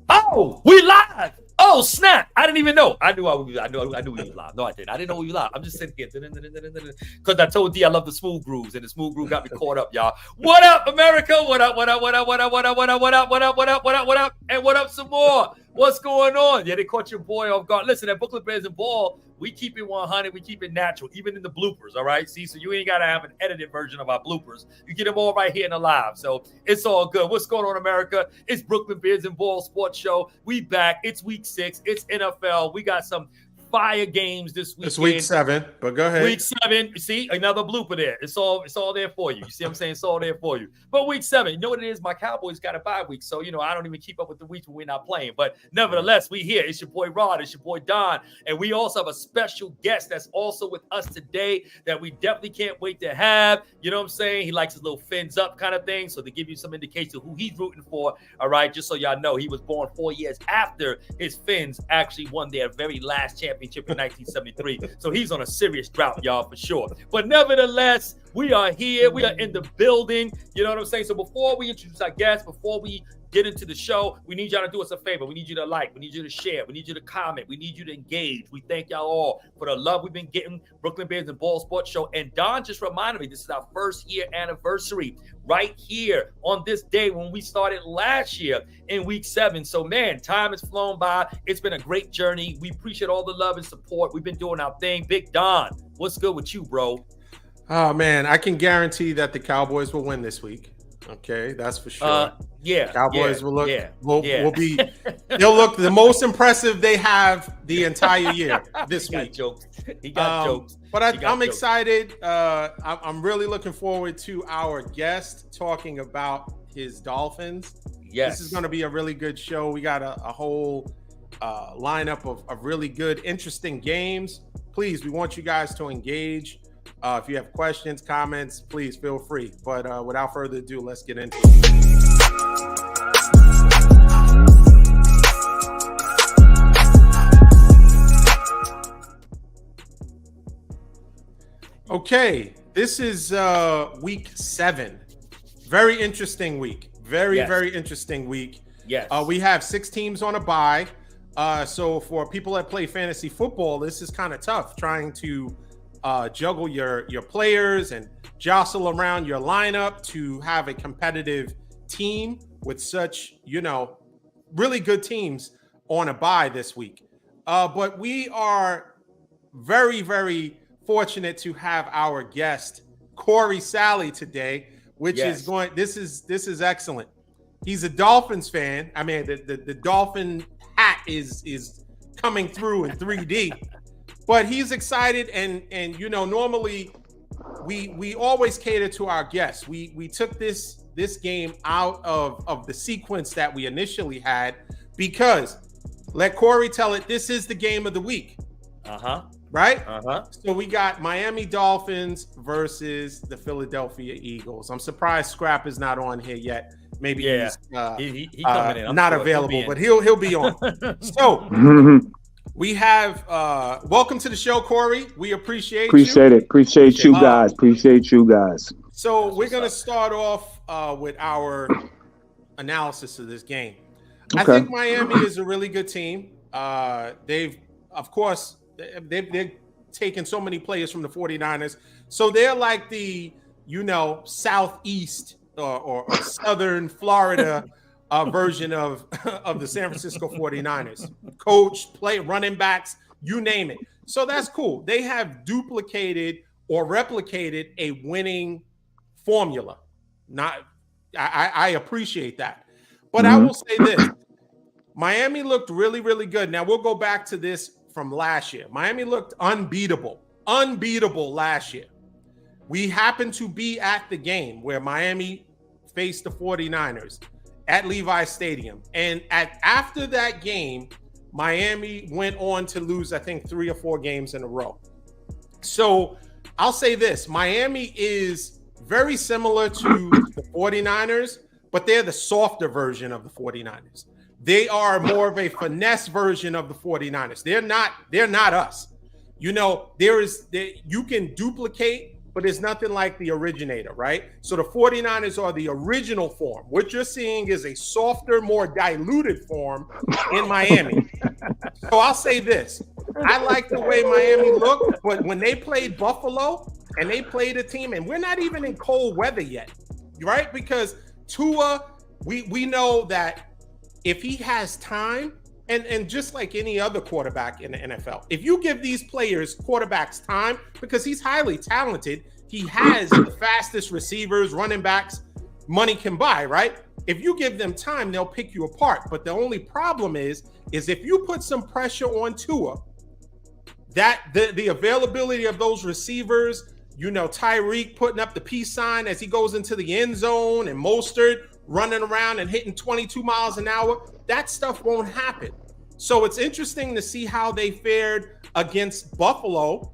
Oh, we live. Oh, snap. I didn't even know. I knew we was live. No, I didn't. I didn't know we were live. I'm just sitting here. Because I told D I love the smooth grooves, and the smooth groove got me caught up, y'all. What up, America? What up, what up, what up, what up, what up, what up, what up, what up, what up, what up, what up, and what up some more? What's going on? Yeah, they caught your boy off guard. Listen, at Brooklyn Bears and Ball, we keep it 100. We keep it natural, even in the bloopers, all right? See, so you ain't got to have an edited version of our bloopers. You get them all right here in the live. So it's all good. What's going on, America? It's Brooklyn Bears and Ball Sports Show. We back. It's week 6. It's NFL. We got some fire games this week. It's week 7, but go ahead. Week 7, see, another blooper there. It's all there for you. You see what I'm saying? It's all there for you. But week 7, you know what it is? My Cowboys got a bye week, so, I don't even keep up with the weeks when we're not playing. But nevertheless, we here. It's your boy Rod. It's your boy Don. And we also have a special guest that's also with us today that we definitely can't wait to have. You know what I'm saying? He likes his little fins up kind of thing. So to give you some indication of who he's rooting for, all right, just so y'all know, he was born 4 years after his Fins actually won their very last championship in 1973. So he's on a serious drought, y'all, for sure. But nevertheless, we are here. We are in the building. You know what I'm saying? So before we introduce our guests, before we get into the show, we need y'all to do us a favor. We need you to like. We need you to share. We need you to comment. We need you to engage. We thank y'all all for the love we've been getting. Brooklyn Bears and Ball Sports Show. And Don just reminded me, this is our first year anniversary right here on this day when we started last year in week 7. So, man, time has flown by. It's been a great journey. We appreciate all the love and support. We've been doing our thing. Big Don, what's good with you, bro? Oh, man, I can guarantee that the Cowboys will win this week. Okay, that's for sure. Cowboys will look will be they'll look the most impressive they have the entire year this week. He got jokes. But I'm excited. I'm really looking forward to our guest talking about his Dolphins. Yes, this is going to be a really good show. We got a whole lineup of really good, interesting games. Please, we want you guys to engage. If you have questions, comments, please feel free. But without further ado, let's get into it. Okay, this is week 7. Very interesting week. Very interesting week. Yes. We have 6 teams on a bye. So for people that play fantasy football, this is kind of tough trying to juggle your players and jostle around your lineup to have a competitive team with such, really good teams on a bye this week. But we are very, very fortunate to have our guest, Corey Sally, today, which is going, this is excellent. He's a Dolphins fan. I mean, the Dolphin hat is coming through in 3D. But he's excited, and normally we always cater to our guests. We took this game out of the sequence that we initially had because let Corey tell it. This is the game of the week. Right? So we got Miami Dolphins versus the Philadelphia Eagles. I'm surprised Scrap is not on here yet. Maybe he's he coming in. not available, but he'll be on. So. We have welcome to the show, Corey. We appreciate it. Appreciate you guys. So we're gonna start off with our analysis of this game. Okay. I think Miami is a really good team. They've taken so many players from the 49ers. So they're like the southeast or southern Florida version of the San Francisco 49ers. Coach, play, running backs, you name it. So that's cool. They have duplicated or replicated a winning formula. I appreciate that. But I will say this. Miami looked really, really good. Now, we'll go back to this from last year. Miami looked unbeatable last year. We happened to be at the game where Miami faced the 49ers. At Levi Stadium. And after that game, Miami went on to lose, I think, 3 or 4 games in a row. So I'll say this. Miami is very similar to the 49ers, but they're the softer version of the 49ers. They are more of a finesse version of the 49ers. They're not us. You can duplicate but it's nothing like the originator, right? So the 49ers are the original form. What you're seeing is a softer, more diluted form in Miami. So I'll say this. I like the way Miami looked, but when they played Buffalo and they played a team, and we're not even in cold weather yet, right? Because Tua, we know that if he has time, and just like any other quarterback in the NFL, if you give these quarterbacks time, because he's highly talented, he has the fastest receivers, running backs money can buy, right? If you give them time, they'll pick you apart. But the only problem is if you put some pressure on Tua, that the availability of those receivers, Tyreek putting up the peace sign as he goes into the end zone, and Mostert running around and hitting 22 miles an hour, that stuff won't happen. So it's interesting to see how they fared against Buffalo.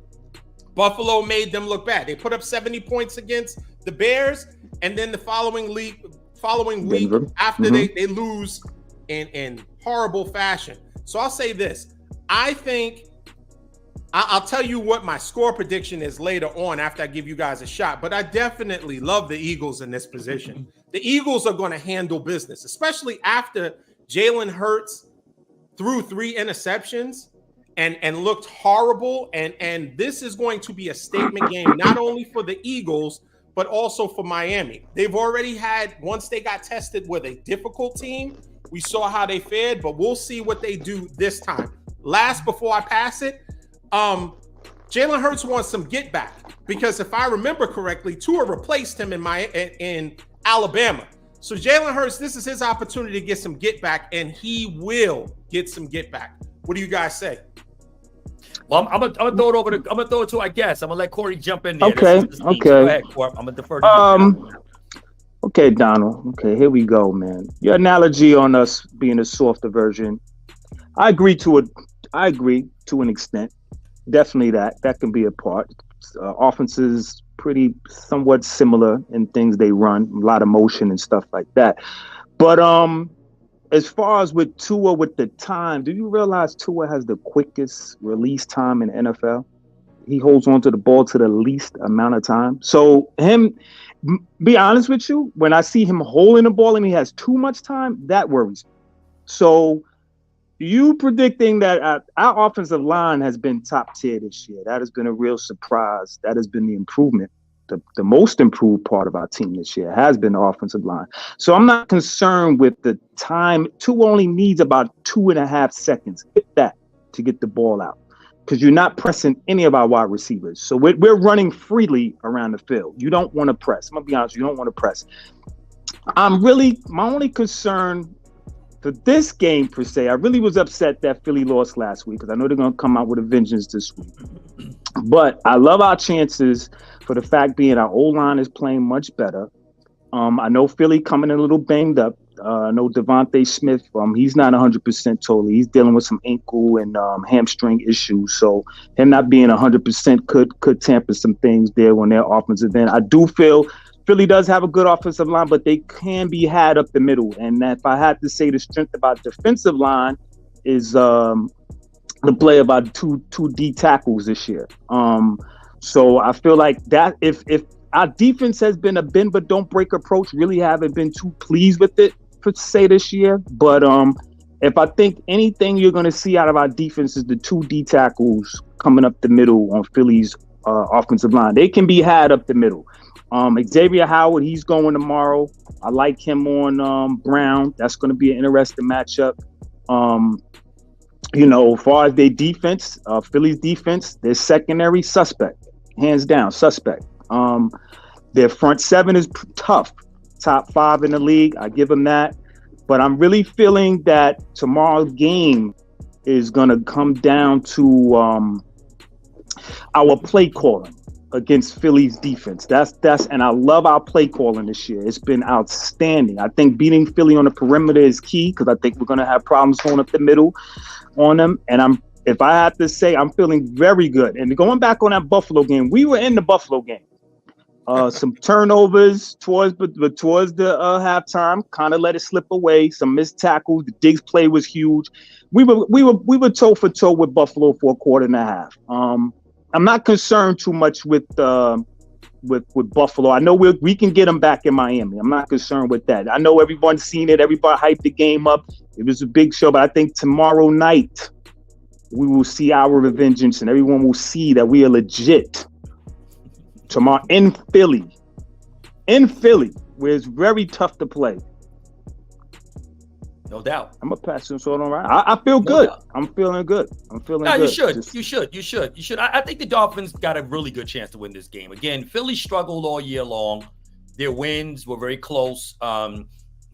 Buffalo made them look bad. They put up 70 points against the Bears, and then the following week after they lose in horrible fashion. So I'll say this. I think I'll tell you what my score prediction is later on after I give you guys a shot, but I definitely love the Eagles in this position. The Eagles are going to handle business, especially after Jalen Hurts threw 3 interceptions and looked horrible. And this is going to be a statement game, not only for the Eagles, but also for Miami. They've already had, once they got tested with a difficult team, we saw how they fared, but we'll see what they do this time. Last, before I pass it, Jalen Hurts wants some get back, because if I remember correctly, Tua replaced him in Alabama. So Jalen Hurts, this is his opportunity to get some get back, and he will get some get back. What do you guys say? Well, I'm gonna throw it over. I'm gonna throw it to our guest. I'm gonna let Corey jump in there. Okay. Go ahead, Corey. I'm gonna defer to you. Okay, Donald. Okay, here we go, man. Your analogy on us being a softer version, I agree to an extent. Definitely that can be a part. Offenses pretty somewhat similar in things they run, a lot of motion and stuff like that. But as far as with Tua, with the time, do you realize Tua has the quickest release time in the NFL? He holds on to the ball to the least amount of time. So be honest with you, when I see him holding the ball and he has too much time, that worries me. So you predicting that our offensive line has been top tier this year. That has been a real surprise. That has been the improvement. The most improved part of our team this year has been the offensive line. So I'm not concerned with the time. Tua only needs about 2.5 seconds, if that, to get the ball out, because you're not pressing any of our wide receivers. So we're running freely around the field. You don't want to press. I'm going to be honest, you don't want to press. My only concern for this game, per se, I really was upset that Philly lost last week, because I know they're going to come out with a vengeance this week. But I love our chances for the fact being our O-line is playing much better. I know Philly coming in a little banged up. I know Devontae Smith, he's not 100% totally. He's dealing with some ankle and hamstring issues. So him not being 100% could tamper some things there on their offensive end. I do feel Philly does have a good offensive line, but they can be had up the middle. And if I had to say the strength of our defensive line is the play of our two D tackles this year. So I feel like that if our defense has been a bend but don't break approach, really haven't been too pleased with it per se this year. But if I think anything you're going to see out of our defense is the 2 D tackles coming up the middle on Philly's offensive line. They can be had up the middle. Xavier Howard, he's going tomorrow. I like him on Brown. That's going to be an interesting matchup. As far as their defense, Philly's defense, their secondary suspect, hands down suspect. Their front 7 is tough, top 5 in the league. I give them that. But I'm really feeling that tomorrow's game is going to come down to our play calling against Philly's defense. And I love our play calling this year. It's been outstanding. I think beating Philly on the perimeter is key, because I think we're going to have problems going up the middle on them. And if I have to say, I'm feeling very good. And going back on that Buffalo game, we were in the Buffalo game. Some turnovers towards the halftime, kind of let it slip away. Some missed tackles. The Diggs play was huge. We were toe for toe with Buffalo for a quarter and a half. I'm not concerned too much with with Buffalo. I know we can get them back in Miami. I'm not concerned with that. I know everyone's seen it. Everybody hyped the game up. It was a big show, but I think tomorrow night we will see our revengeance, and everyone will see that we are legit. Tomorrow in Philly, where it's very tough to play. No doubt. I'm a pass this on right. I feel good. I'm feeling good. No, you should. You should. I think the Dolphins got a really good chance to win this game. Again, Philly struggled all year long. Their wins were very close.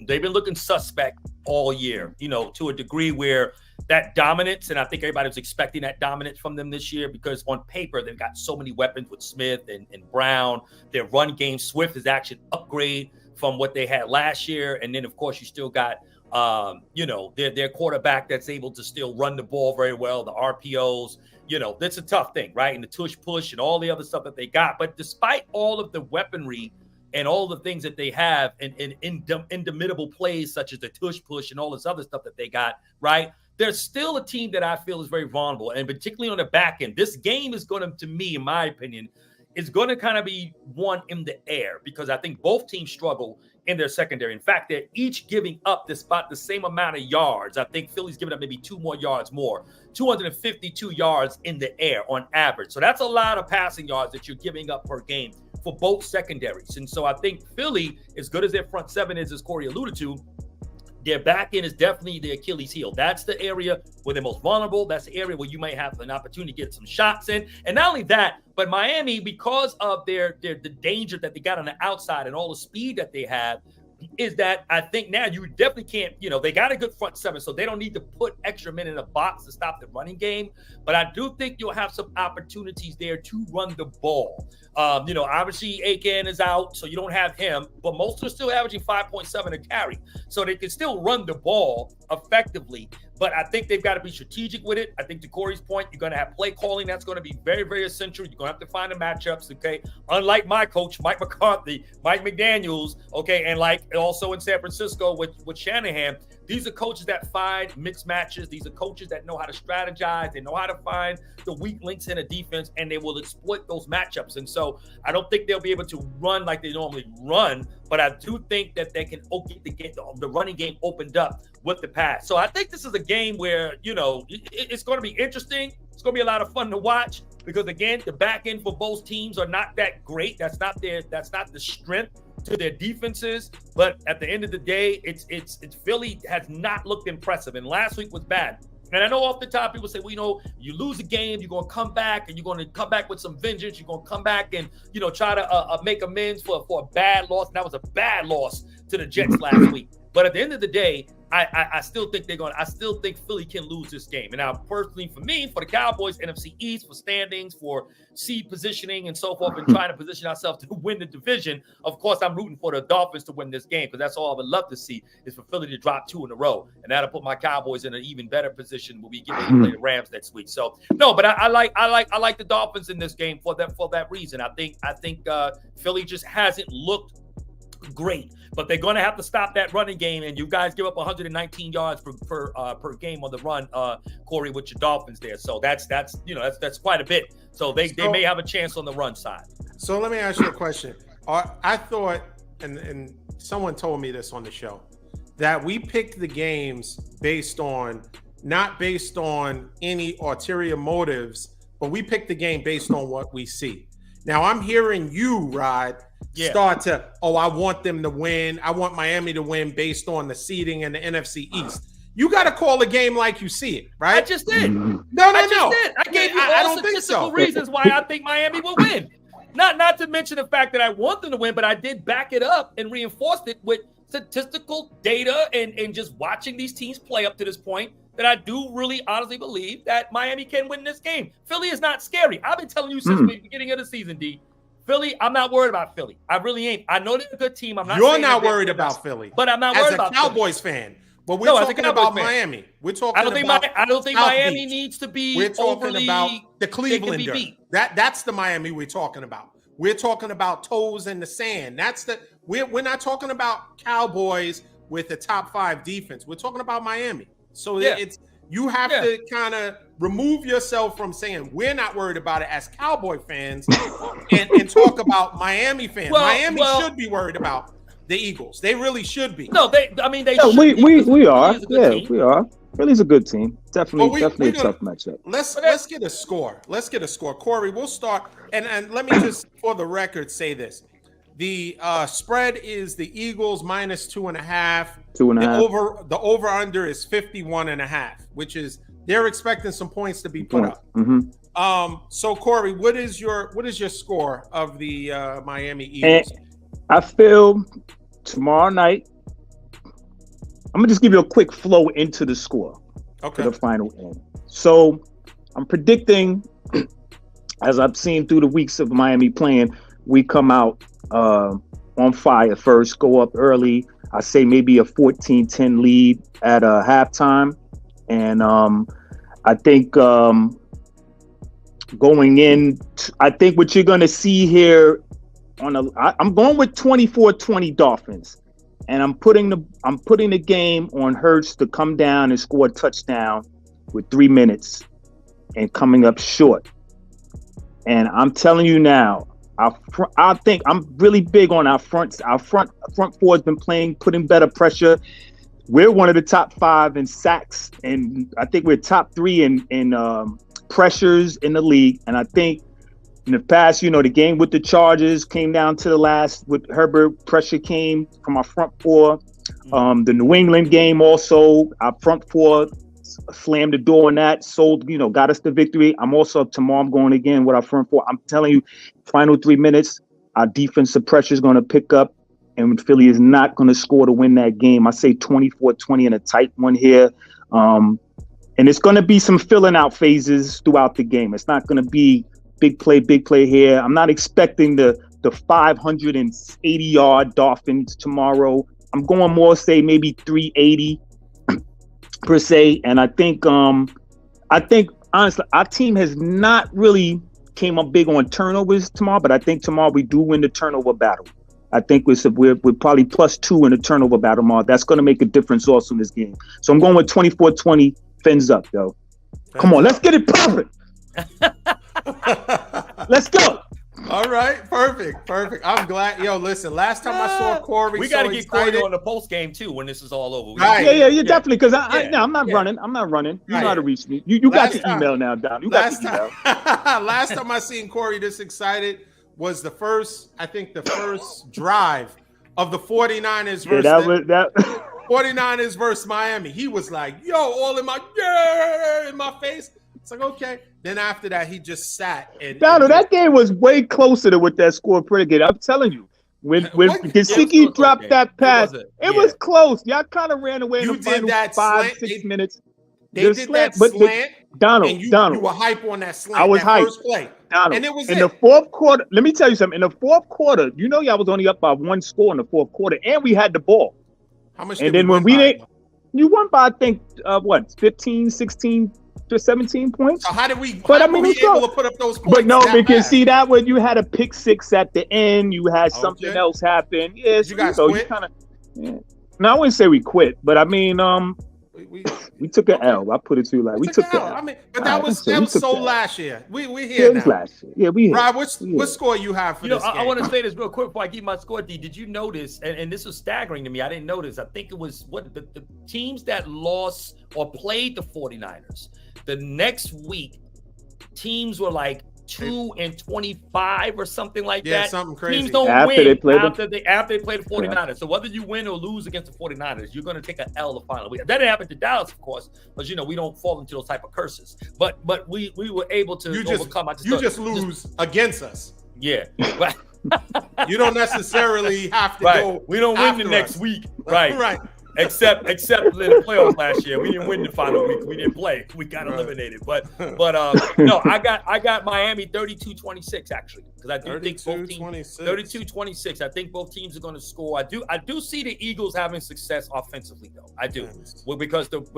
They've been looking suspect all year, to a degree where that dominance, and I think everybody was expecting that dominance from them this year because on paper, they've got so many weapons with Smith and Brown. Their run game, Swift is actually an upgrade from what they had last year. And then, of course, you still got their quarterback that's able to still run the ball very well, the RPOs, that's a tough thing, right? And the tush push and all the other stuff that they got. But despite all of the weaponry and all the things that they have and indomitable plays such as the tush push and all this other stuff that they got, right? There's still a team that I feel is very vulnerable, and particularly on the back end. This game is going to me, in my opinion, is going to kind of be one in the air because I think both teams struggle in their secondary. In fact, they're each giving up about the same amount of yards. I think Philly's giving up maybe 2 more yards more, 252 yards in the air on average. So that's a lot of passing yards that you're giving up per game for both secondaries. And so I think Philly, as good as their front seven is, as Corey alluded to, their back end is definitely the Achilles heel. That's the area where they're most vulnerable. That's the area where you might have an opportunity to get some shots in. And not only that, but Miami, because of the danger that they got on the outside and all the speed that they have, is that I think now you definitely can't, they got a good front seven, so they don't need to put extra men in a box to stop the running game. But I do think you'll have some opportunities there to run the ball. Obviously Aiken is out, so you don't have him, but most are still averaging 5.7 a carry. So they can still run the ball effectively. But I think they've got to be strategic with it. I think to Corey's point, you're going to have play calling. That's going to be very, very essential. You're going to have to find the matchups, okay? Unlike my coach, Mike McCarthy, Mike McDaniels, okay, and like also in San Francisco with Shanahan, these are coaches that find mixed matches. These are coaches that know how to strategize. They know how to find the weak links in a defense, and they will exploit those matchups. And so I don't think they'll be able to run like they normally run, but I do think that they can get the running game opened up with the pass. So I think this is a game where, it's going to be interesting. It's going to be a lot of fun to watch because, again, the back end for both teams are not that great. That's not the strength to their defenses. But at the end of the day, it's Philly has not looked impressive. And last week was bad. And I know off the top, people say, well, you lose a game, you're going to come back and you're going to come back with some vengeance. You're going to come back and, try to make amends for a bad loss. And that was a bad loss to the Jets last week. But at the end of the day, I still think Philly can lose this game. And now, personally, for me, for the Cowboys, NFC East, for standings, for seed positioning and so forth, and trying to position ourselves to win the division, of course, I'm rooting for the Dolphins to win this game because that's all I would love to see is for Philly to drop 2 in a row. And that'll put my Cowboys in an even better position when we get ready to play the Rams next week. So, no, but I like the Dolphins in this game for that reason. I think Philly just hasn't looked great, but they're going to have to stop that running game. And you guys give up 119 yards per game on the run, Corey, with your Dolphins there. So that's quite a bit. So they may have a chance on the run side. So let me ask you a question. I thought, and someone told me this on the show, that we picked the games not based on any ulterior motives, but we picked the game based on what we see. Now I'm hearing you, Rod, start to, I want them to win. I want Miami to win based on the seeding in the NFC East. You got to call the game like you see it, right? I just did. No. I gave you all statistical reasons why I think Miami will win. Not to mention the fact that I want them to win, but I did back it up and reinforced it with statistical data and just watching these teams play up to this point that I do really honestly believe that Miami can win this game. Philly is not scary. I've been telling you since the beginning of the season, D. Philly, I'm not worried about Philly. I really ain't. I know they're a good team. You're not worried about Philly. But I'm not worried about Philly. As a Cowboys fan. But we're talking about Miami. We're talking I don't think Miami needs to be We're talking about the Clevelander. That's the Miami we're talking about. We're talking about toes in the sand. We're not talking about Cowboys with a top 5 defense. We're talking about Miami. So You have to kind of remove yourself from saying we're not worried about it as Cowboy fans and talk about Miami fans. Miami should be worried about the Eagles. They really should be. No, they should we are. Yeah, we are. Philly's a good team. Definitely a tough matchup. Let's get a score. Corey, we'll start. And let me just, for the record, say this. The spread is the Eagles minus 2.5. 2.5. The over-under is 51.5, which is they're expecting some points to be put up. Mm-hmm. So Corey, what is your score of the Miami Eagles? And I feel tomorrow night, I'm gonna just give you a quick flow into the score for the final end. So I'm predicting, as I've seen through the weeks of Miami playing, we come out on fire first, go up early. I say maybe a 14-10 lead at halftime. And I think going in, I think what you're going to see here I'm going with 24-20 Dolphins. And I'm putting the game on Hurts to come down and score a touchdown with 3 minutes and coming up short. And I'm telling you now, I think I'm really big on our front. Our front four has been putting better pressure. We're one of the top 5 in sacks, and I think we're top 3 in pressures in the league. And I think in the past, the game with the Chargers came down to the last with Herbert. Pressure came from our front four. The New England game also, our front four slammed the door on that, got us the victory. I'm also up tomorrow. I'm going again with our front four. I'm telling you, final 3 minutes, our defensive pressure is going to pick up, and Philly is not going to score to win that game. I say 24-20 in a tight one here. And it's going to be some filling out phases throughout the game. It's not going to be big play here. I'm not expecting the 580-yard Dolphins tomorrow. I'm going more, say, maybe 380 per se. And I think honestly, our team has not really came up big on turnovers tomorrow, but I think tomorrow we do win the turnover battle. I think we're probably +2 in the turnover battle tomorrow. That's going to make a difference also in this game. So I'm going with 24-20 fins up, yo. Come on, let's get it perfect. Let's go. All right, perfect. I'm glad. Yo, listen, last time I saw Corey, we got to get Corey on the post game too when this is all over. Right. Yeah, definitely. Because I'm not running. You know how to reach me. You got the email now, Don. You got the email. Last time I seen Corey this excited was the first drive of the 49ers versus 49ers versus Miami. He was like, yo, all in my face. It's like, okay. Then after that, he just sat. Donald, that game was way closer to what that score predicated. I'm telling you. When Gesicki dropped that pass, it was close. Y'all kind of ran away in the final 5-6 minutes. They did that slant. Donald, you were hype on that slant. I was hype. First play. Donald, and it was in the fourth quarter. Let me tell you something. In the fourth quarter, y'all was only up by 1 score in the fourth quarter, and we had the ball. How much? And then when we didn't, you won by I think 15, 16 to 17 points. So how did we? But able to put up those points? But no, because see that when you had a pick 6 at the end, you had something else happen. Yes, you guys quit? No, I wouldn't say we quit, but I mean, we took an L. I put it to you like we took the L. I mean, but that was so last year. We here now. Last year. Yeah, we here. Rob, what score you have for this game? I want to say this real quick before I give my score, D. Did you notice, and this was staggering to me, I didn't notice, I think it was the teams that lost or played the 49ers, the next week, teams were like 2-25 or something like that. Yeah, something crazy. Teams don't after win they play after they play the 49ers. Yeah. So whether you win or lose against the 49ers, you're going to take an L the final week. That didn't happen to Dallas, of course, but we don't fall into those type of curses. But we were able to overcome. You just lose against us. Yeah. You don't necessarily have to go. We don't win the next week. Right. Right. Except in the playoffs last year, we didn't win the final week. We didn't play. We got eliminated. But no, I got Miami 32-26 actually, because I do think both teams 32-26. I think both teams are going to score. I do see the Eagles having success offensively though. I do, because of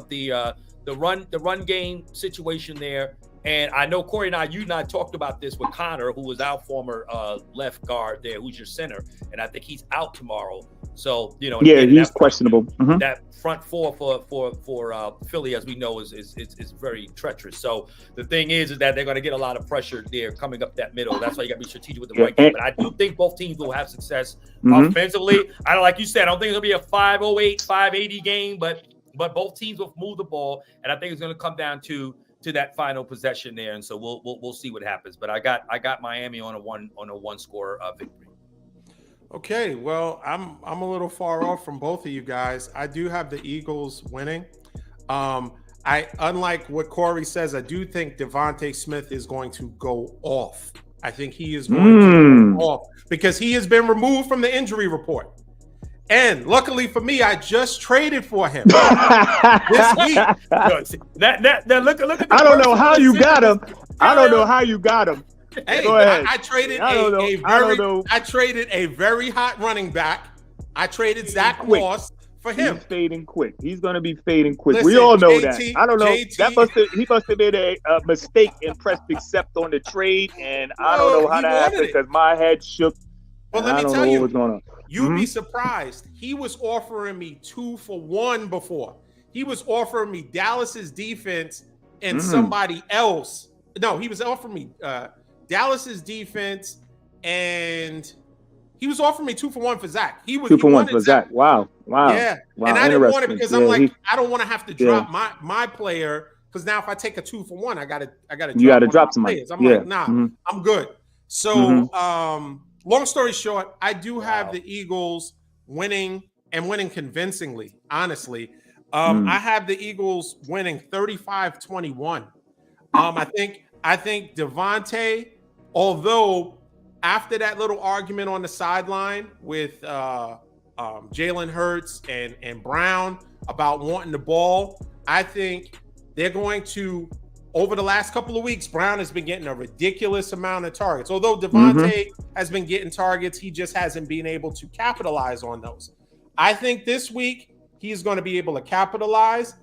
the run game situation there, And I know Corey you and I talked about this with Connor, who was our former left guard there, who's your center, and I think he's out tomorrow. So he's questionable. That front four for Philly, as we know, is very treacherous. So the thing is that they're going to get a lot of pressure there coming up that middle. That's why you got to be strategic with the right game. But I do think both teams will have success offensively. I don't, like you said, I don't think it'll be a 508, 580 game, but both teams will move the ball, and I think it's going to come down to that final possession there. And so we'll see what happens. But I got Miami on a one score victory. Okay, well, I'm a little far off from both of you guys. I do have the Eagles winning. Unlike what Corey says, I do think Devontae Smith is going to go off. I think he is going to go off because he has been removed from the injury report. And luckily for me, I just traded for him this week. Look at I don't know how you got him. I don't know how you got him. Hey, go ahead. I traded I traded a very hot running back. I traded Zach Moss for him. He's fading quick. He's going to be fading quick. Listen, we all know JT, that. I don't know. He must have made a mistake and pressed accept on the trade, and I don't know how that happened because my head shook. Well, let me tell you, what's going on. You'd be surprised. He was offering me 2 for 1 before. He was offering me Dallas's defense and somebody else. No, he was offering me Dallas's defense, and he was offering me 2 for 1 for Zach. He was 2 for 1 for Zach. Wow. Yeah, wow. And I didn't want it because I'm like, I don't want to have to drop my player because now if I take a 2 for 1, I gotta drop somebody. I'm like, nah, I'm good. So, long story short, I do have the Eagles winning and winning convincingly. Honestly, I have the Eagles winning 35-21. I think Devontae, although after that little argument on the sideline with Jalen Hurts and Brown about wanting the ball, I think they're going to, over the last couple of weeks, Brown has been getting a ridiculous amount of targets. Although Devontae has been getting targets, he just hasn't been able to capitalize on those. I think this week he's going to be able to capitalize.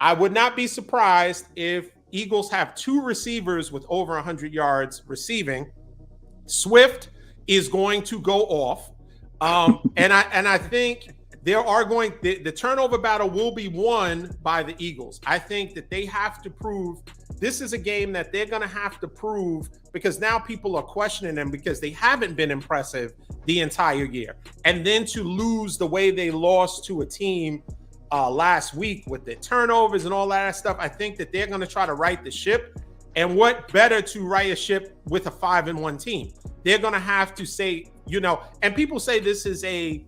I would not be surprised if Eagles have 2 receivers with over 100 yards receiving. Swift is going to go off. And I think there are the turnover battle will be won by the Eagles. I think that they have to prove this is a game that they're going to have to prove because now people are questioning them because they haven't been impressive the entire year. And then to lose the way they lost to a team last week with the turnovers and all that stuff, I think that they're going to try to right the ship. And what better to right a ship with a 5-1 team? They're going to have to say, and people say this is a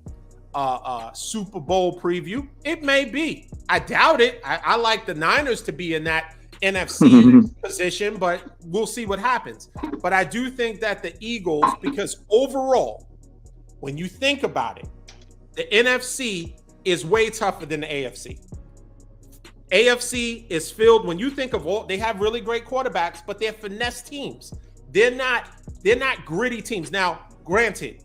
Super Bowl preview. It may be. I doubt it. I like the Niners to be in that NFC position, but we'll see what happens. But I do think that the Eagles, because overall, when you think about it, the NFC is way tougher than the AFC. AFC is filled, when you think of all, they have really great quarterbacks, but they're finesse teams. They're not gritty teams. Now, granted,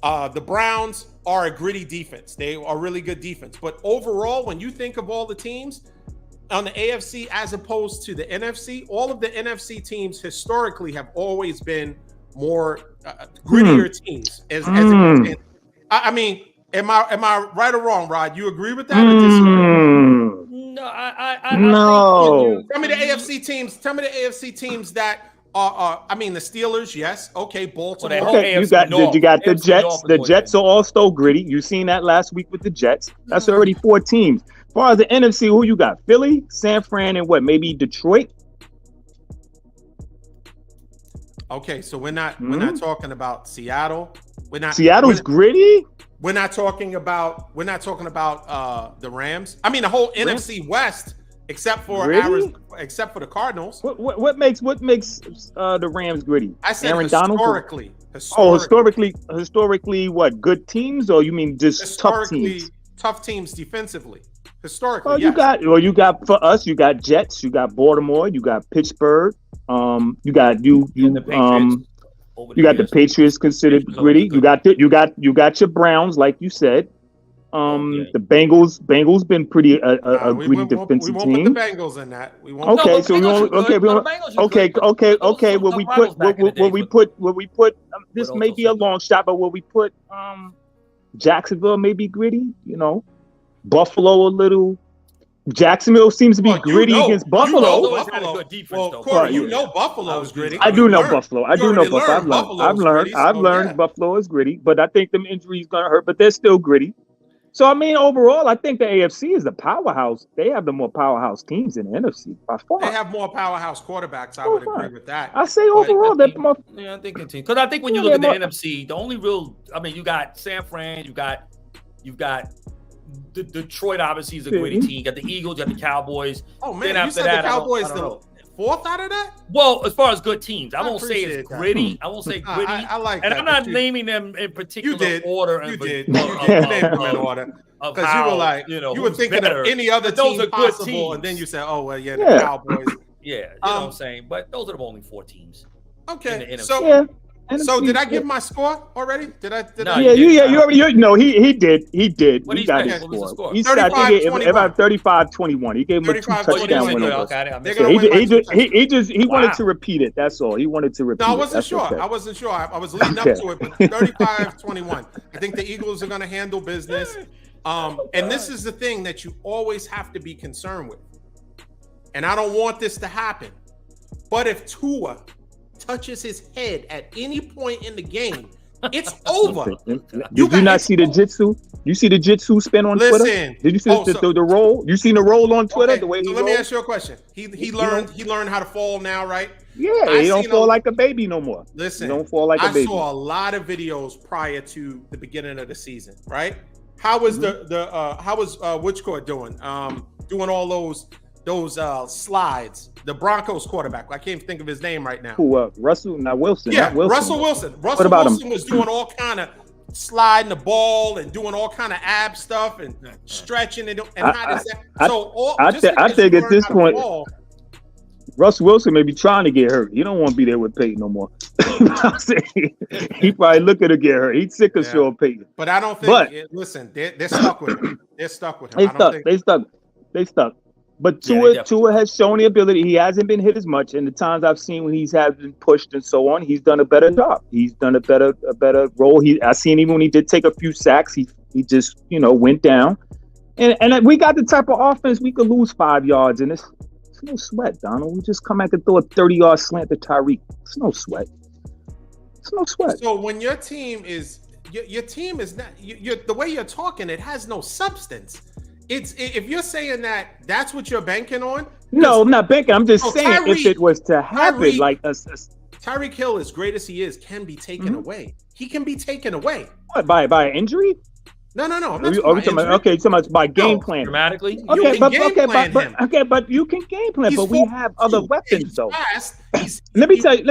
the Browns are a gritty defense. They are really good defense. But overall, when you think of all the teams on the AFC as opposed to the NFC, all of the NFC teams historically have always been more grittier teams. I mean, am I right or wrong, Rod? You agree with that? No, no. Tell me the AFC teams. Tell me the AFC teams that are. I mean, the Steelers, yes. Okay, Baltimore. Okay, you got the Jets. The Jets are also gritty. You seen that last week with the Jets. That's already 4 teams. As far as the NFC, who you got? Philly, San Fran, and what? Maybe Detroit. Okay, so we're not talking about Seattle. Seattle's gritty. We're not talking about the Rams. I mean the whole NFC West, except for the Cardinals. What makes the Rams gritty? I said Aaron historically. Historically, what? Good teams, or you mean just tough teams? Tough teams defensively. Historically, you got for us. You got Jets. You got Baltimore. You got Pittsburgh. You got the Patriots considered gritty. You got your Browns, like you said. The Bengals been pretty a gritty defensive we won't team. put the Bengals in that. We won't. Okay, No, so we won't. Okay. Will we put? This may be a long shot, but will we put Jacksonville maybe gritty? You know, Buffalo a little. Jacksonville seems to be gritty against Buffalo. Buffalo's had a good defense, though. Corey, you know Buffalo's gritty. I do know Buffalo. I've learned Buffalo is gritty, but I think them injuries gonna hurt. But they're still gritty. So I mean, overall, I think the AFC is the powerhouse. They have the more powerhouse teams in the NFC by far. They have more powerhouse quarterbacks. I would agree with that. I say overall, they're more. Yeah, I think because I think when you look at the NFC, the only real, I mean, you got San Fran, you've got the Detroit. Obviously, is a gritty team. You got the Eagles, you got the Cowboys. Oh man, then you after said that, the Cowboys the fourth out of that? Well, as far as good teams, I won't say it's gritty. I won't say gritty. I like and that. I'm not naming them in particular order. You did. You named them in order. Because you were like, you were thinking better. of any other team possible, and then you said, oh, well, the Cowboys. Yeah, you know what I'm saying? But those are the only 4 teams. Okay, so did I give my score already? Did I? You already. No, he did. He got his score. He said, I think about 35-21. He gave him a 2 touchdown win. He wanted to repeat it. That's all. He wanted to repeat it. No, I wasn't sure. Okay. I wasn't sure. I was leading up to it, but 35-21. I think the Eagles are going to handle business. And this is the thing that you always have to be concerned with. And I don't want this to happen. But if Tua touches his head at any point in the game, it's over. Did you not see the jitsu? You see the jitsu spin on Twitter? Did you see the roll? You seen the roll on Twitter? The way he let me ask you a question. He learned how to fall now, right? Yeah, he don't fall like a baby no more. Listen, he don't fall like a baby. I saw a lot of videos prior to the beginning of the season, right? How was how was Whichcourt doing? Doing all those slides. The Broncos quarterback. I can't think of his name right now. Who? Russell? Not Wilson. Yeah, not Wilson. Russell Wilson. Russell Wilson was doing all kind of sliding the ball and doing all kind of ab stuff and stretching and how does that? I think at this point, Russell Wilson may be trying to get hurt. He don't want to be there with Peyton no more. He probably looking to get hurt. He's sick of Sean Payton. But I don't think. Listen, they're stuck with him. They're stuck with him. They stuck. But Tua has shown the ability. He hasn't been hit as much. And the times I've seen when he's been pushed and so on, he's done a better job. He's done a better role. I seen even when he did take a few sacks, he just went down. And we got the type of offense we could lose 5 yards, and it's no sweat, Donald. We just come back and throw a 30-yard slant to Tyreek. It's no sweat. So when your team is not the way you're talking, it has no substance. It's if you're saying that's what you're banking on. No, I'm not banking. I'm just saying if it was to happen, Tyreek Hill, as great as he is, can be taken away. He can be taken away. What, by an injury? No. Okay, so much by game plan. Dramatically. Okay, but you can game plan. But we have other weapons, though. Let me tell you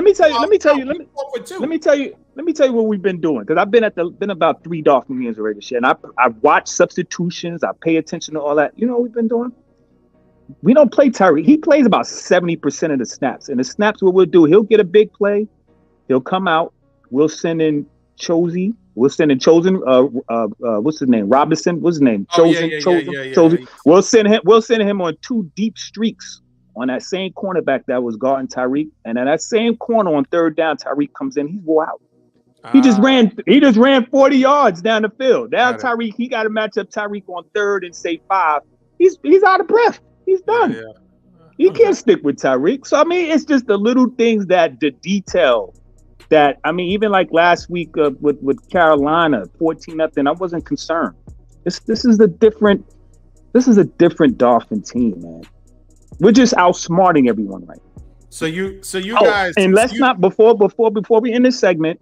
what we've been doing, because I've been about 3 Dolphin games already this year, and I've watched substitutions. I pay attention to all that. You know what we've been doing? We don't play Tyreek. He plays about 70% of the snaps, and the snaps what we'll do, he'll get a big play, he'll come out, we'll send in Chosen. What's his name? Robinson. What's his name? Chosen. We'll send him on 2 deep streaks on that same cornerback that was guarding Tyreek, and at that same corner on 3rd down, Tyreek comes in. He's wore out. He just ran 40 yards down the field. Now Tyreek, he got to match up Tyreek on 3rd and say 5. He's out of breath. He's done. He can't stick with Tyreek. So I mean, it's just the little things that the detail. That even like last week with Carolina 14-0, I wasn't concerned. This is a different Dolphin team, man. We're just outsmarting everyone right now. So you guys, and before we end this segment,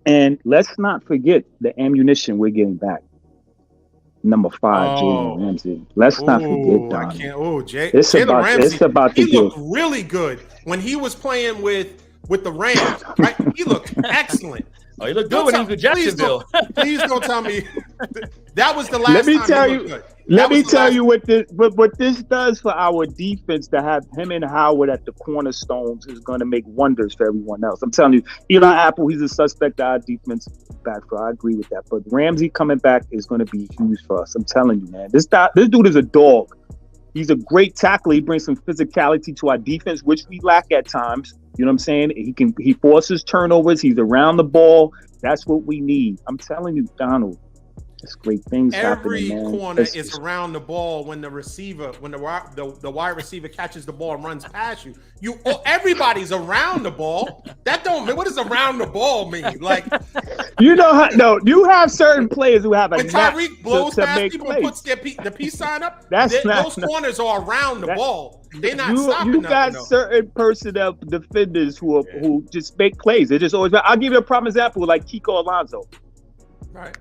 and let's not forget the ammunition we're getting back. Number 5, Jalen Ramsey. Let's not forget, Don. Jalen Ramsey. He looked really good when he was playing with the Rams, right? He looked excellent. Oh, he looked good when he was with Jacksonville. Please don't tell me That was the last Let me time tell he you. looked good. Let me tell you what this does for our defense to have him and Howard at the cornerstones is going to make wonders for everyone else. I'm telling you, Eli Apple, he's a suspect to our defense backfield. I agree with that. But Ramsey coming back is going to be huge for us. I'm telling you, man. This dude is a dog. He's a great tackler. He brings some physicality to our defense, which we lack at times. You know what I'm saying? He forces turnovers. He's around the ball. That's what we need. I'm telling you, Donald. It's great things Every happening, man. corner is around the ball when the wide receiver catches the ball and runs past you. Everybody's around the ball. That don't mean, what does around the ball mean? Like, you know how? No, you have certain players who have a when knack Tyreek blows to past make people plays. and puts the peace sign up, That's those corners are around the ball. They're not stopping You got nothing, certain personnel defenders who just make plays. They just always. I'll give you a prime example, like Kiko Alonso. Right.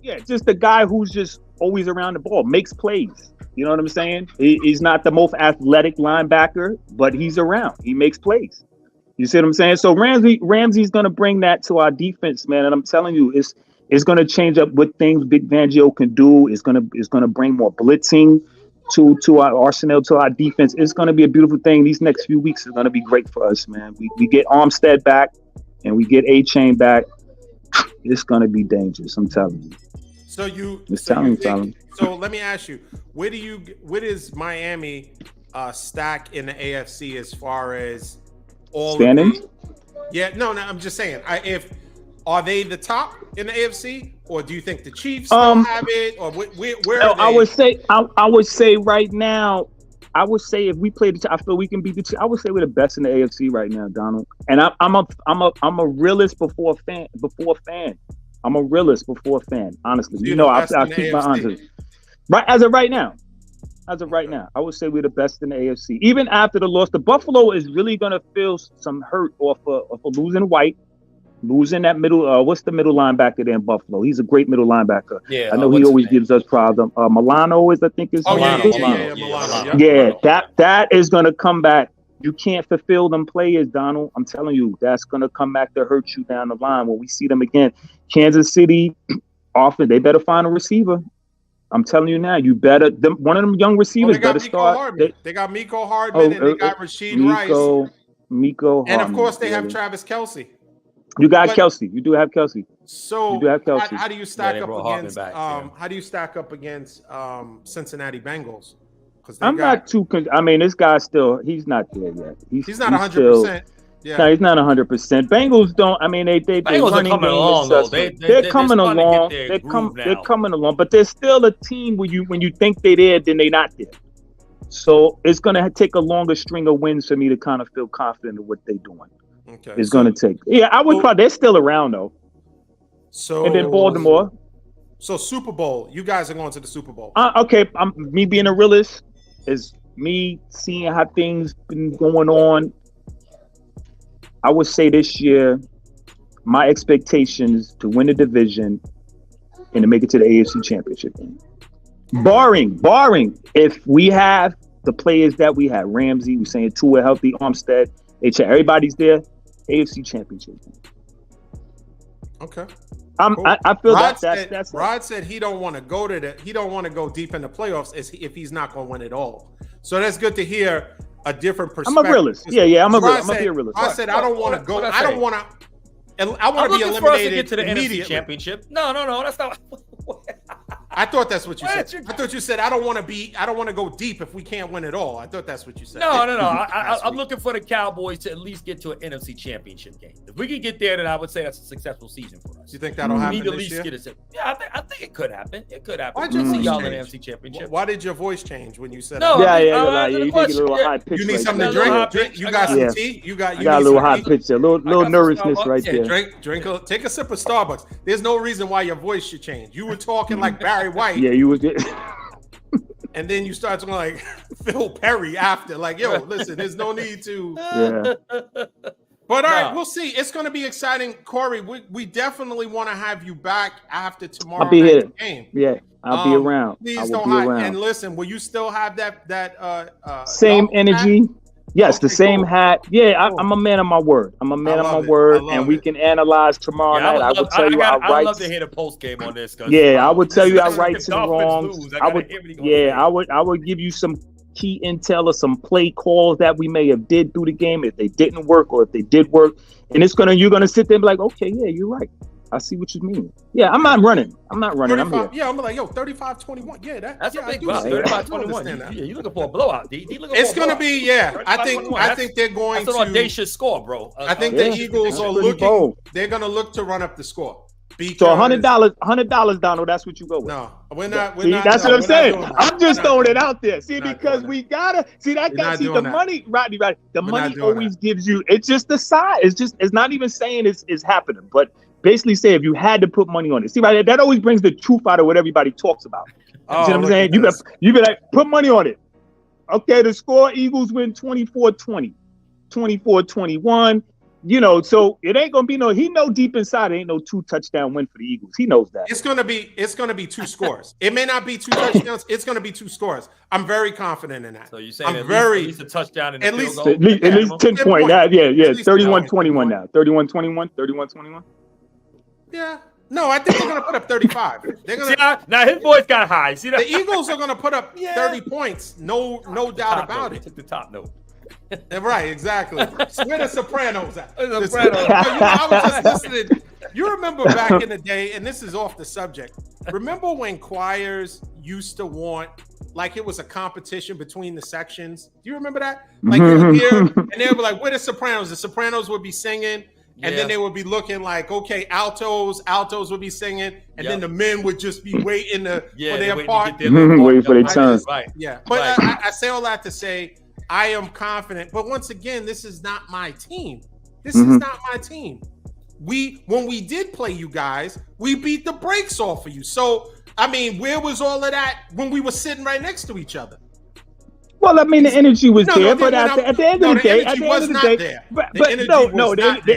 Yeah, just a guy who's just always around the ball, makes plays. You know what I'm saying? He's not the most athletic linebacker, but he's around. He makes plays. You see what I'm saying? So Ramsey's going to bring that to our defense, man. And I'm telling you, it's going to change up what things Big Fangio can do. It's going to bring more blitzing to our arsenal, to our defense. It's going to be a beautiful thing. These next few weeks are going to be great for us, man. We get Armstead back and we get A-Chain back. It's going to be dangerous. I'm telling you. So let me ask you, where does Miami stack in the AFC as far as all standings? No, I'm just saying. Are they the top in the AFC, or do you think the Chiefs don't have it, or where are they? I would say right now. I would say if we play I feel we can beat the Chiefs. I would say we're the best in the AFC right now, Donald. And I'm a realist before a fan. I'm a realist before a fan, honestly. So I'll keep my answers. Right as of right now, I would say we're the best in the AFC. Even after the loss, the Buffalo is really gonna feel some hurt off of losing White, losing that middle. What's the middle linebacker there in Buffalo? He's a great middle linebacker. Yeah, I know he always gives us problems. Milano is, I think, is. Milano. Yeah, that is gonna come back. You can't fulfill them players, Donald. I'm telling you, that's gonna come back to hurt you down the line when we see them again. Kansas City, often they better find a receiver. I'm telling you now, one of them young receivers better start. They got Mecole Hardman and they got Rashid Rice. Mecole and of course Hardman, they have Travis Kelce. You got Kelce. You do have Kelce. So you do have Kelce. How do you stack up against? How do you stack up against Cincinnati Bengals? I'm not too. I mean, this guy he's not there yet. He's not 100%. Yeah. No, he's not 100%. Bengals don't. I mean, Bengals are coming along though. They're coming along. They're coming along. But there's still a team when you think they're there, then they're not there. So it's gonna take a longer string of wins for me to kind of feel confident in what they're doing. Okay. It's gonna take. Yeah, I would probably. They're still around though. So and then Baltimore. So Super Bowl. You guys are going to the Super Bowl. Okay. Me being a realist is me seeing how things been going on. I would say this year, my expectations to win the division and to make it to the AFC Championship game. Barring if we have the players that we have, Ramsey, we're saying Tua healthy, Armstead, everybody's there, AFC Championship game. Okay. Cool. I feel that's Rod said he don't want to go deep in the playoffs if he's not going to win it all. So that's good to hear. A different perspective. I'm a realist. Yeah. I'm a realist. I said I don't want to go. I don't want to. I want to be eliminated to get to the immediately. NFC Championship. No, that's not. I thought that's what you said. I thought you said I don't want to go deep if we can't win it all. I thought that's what you said. No. I'm looking for the Cowboys to at least get to an NFC Championship game. If we can get there, then I would say that's a successful season for us. You think that'll happen this year? Yeah, I think it could happen. It could happen. Why did your voice y'all change? in the NFC Championship? Why did your voice change when you said no? That? You get a little high pitch. You need something to drink. You got some tea. You got a little high pitch there. A little nervousness right there. Drink. Take a sip of Starbucks. There's no reason why your voice should change. You were talking like Barry White. Yeah, you was. And then you start talking like Phil Perry after. Like, yo, listen, there's no need to. Yeah. But all right, we'll see. It's going to be exciting, Corey. We definitely want to have you back after tomorrow. I'll be here. Game. Yeah, I'll be around. Please don't hide. And listen, will you still have that same energy? Yes, the same cool. hat. Yeah, Cool. I'm a man of my word. I'm a man of my love it. word, I love and we it. can analyze tomorrow night. I will tell you our I'd love rights. to hear the post game on this. Yeah, I would tell you our if rights and Dolphins wrongs. lose, I I gotta would, hear what he gonna say. yeah, I would give you some key intel or some play calls that we may have did through the game if they didn't work or if they did work, and you're gonna sit there and be like, okay, yeah, you're right. I see what you mean. Yeah, I'm not running. I'm here. Yeah, I'm like, yo, 35-21. Yeah, That's yeah, a I big do blowout. see that. I 35-21. understand that. You looking for a blowout, D? It's gonna be, yeah. I think they're going That's an to. audacious score, bro. I think the Eagles are pretty looking. bold. They're gonna look to run up the score. Because, So $100, Donald. That's what you go with. No, we're not. See, that's what I'm saying. I'm just throwing it out there. See, We're not because doing we gotta see that We're guy. not See, the doing that. money, Rodney. The We're not money doing always gives you. It's just the size. It's not even saying it's happening, but basically say if you had to put money on it. See, right, that always brings the truth out of what everybody talks about. You Oh, see what I'm saying? You be like, put money on it. Okay, the score: Eagles win 24-20, 24-21. You know, so it ain't gonna be no. He know deep inside it ain't no 2-touchdown win for the Eagles. He knows that. It's gonna be 2 scores. It may not be 2 touchdowns. It's gonna be 2 scores. I'm very confident in that. So you're saying I'm at very- least a touchdown in at the least- field goal? At least 10 point. Yeah, At least 31-21 now. 31-21. 31-21. Yeah. No, I think they're gonna put up 35. They're See, gonna. now his voice got high. See that? The Eagles are gonna put up Yeah. 30 points. No doubt Top about note. it. Took the top note. Right, exactly. Where the Sopranos at? The Sopranos. I was just listening. You remember back in the day, and this is off the subject. Remember when choirs used to want, like, it was a competition between the sections? Do you remember that? Like, you would hear, and they would be like, "Where the Sopranos?" The Sopranos would be singing, and then they would be looking like, okay, altos would be singing, and then the men would just be waiting for their part. Waiting for their turn. Right. Yeah, but Right. I say all that to say I am confident. But once again, this is not my team. This is not my team. When we did play you guys, we beat the brakes off of you. So I mean, where was all of that when we were sitting right next to each other? Well, I mean, the energy was there, but the at the end of the day, the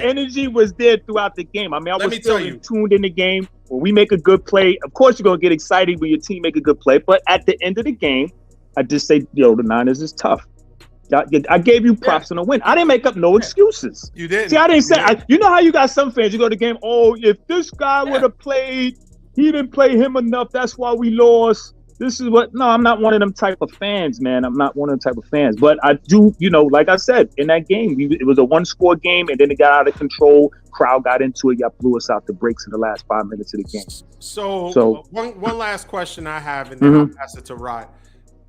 energy was there throughout the game. I mean, I was still tuned in the game. When we make a good play, of course, you're gonna get excited when your team make a good play. But at the end of the game, I just say, the Niners is tough. I gave you props on the win. I didn't make up no excuses. You didn't. See, I didn't say. You know how you got some fans. You go to the game. Oh, if this guy would have played, he didn't play him enough. That's why we lost. This is what. No, I'm not one of them type of fans, man. I'm not one of them type of fans. But I do, like I said, in that game, it was a 1-score game, and then it got out of control. Crowd got into it. Y'all blew us out the breaks in the last 5 minutes of the game. So one last question I have, and then I'll pass it to Rod.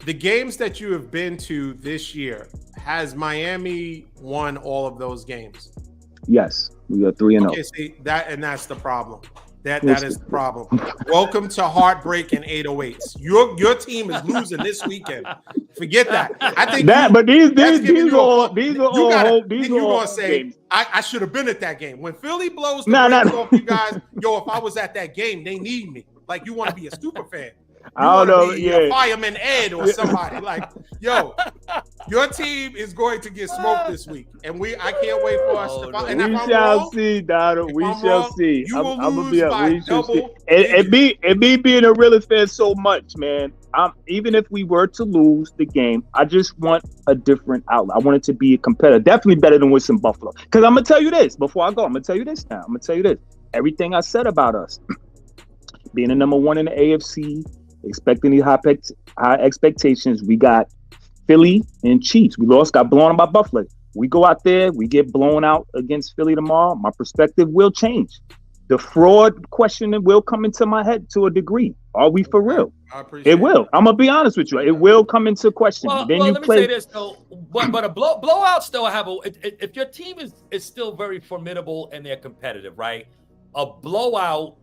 The games that you have been to this year, has Miami won all of those games? Yes, we are 3-0. Okay, see that's the problem. That is the problem. Welcome to heartbreak and 808s. Your team is losing this weekend. Forget that. I think that. But these are all say games. I should have been at that game when Philly blows the brakes off you guys. Yo, if I was at that game, they need me. Like, you want to be a super fan. I don't know. Yeah, Fireman Ed or somebody. Like, yo, your team is going to get smoked this week, and I can't wait for us to. And we shall see, Donald. We shall see. You will lose by double. It be being a real fan so much, man. Even if we were to lose the game, I just want a different outlet. I want it to be a competitor. Definitely better than Winston Buffalo. Because I'm gonna tell you this before I go. I'm gonna tell you this now. I'm gonna tell you this. Everything I said about us being the number one in the AFC. Expecting these high expectations. We got Philly and Chiefs. We got blown out by Buffalo. We go out there, we get blown out against Philly tomorrow. My perspective will change. The fraud question will come into my head to a degree. Are we for real? I appreciate it. Will. I'm gonna be honest with you. It will come into question. Well, then let me say this though. But a blowout still have if your team is still very formidable and they're competitive, right? A blowout.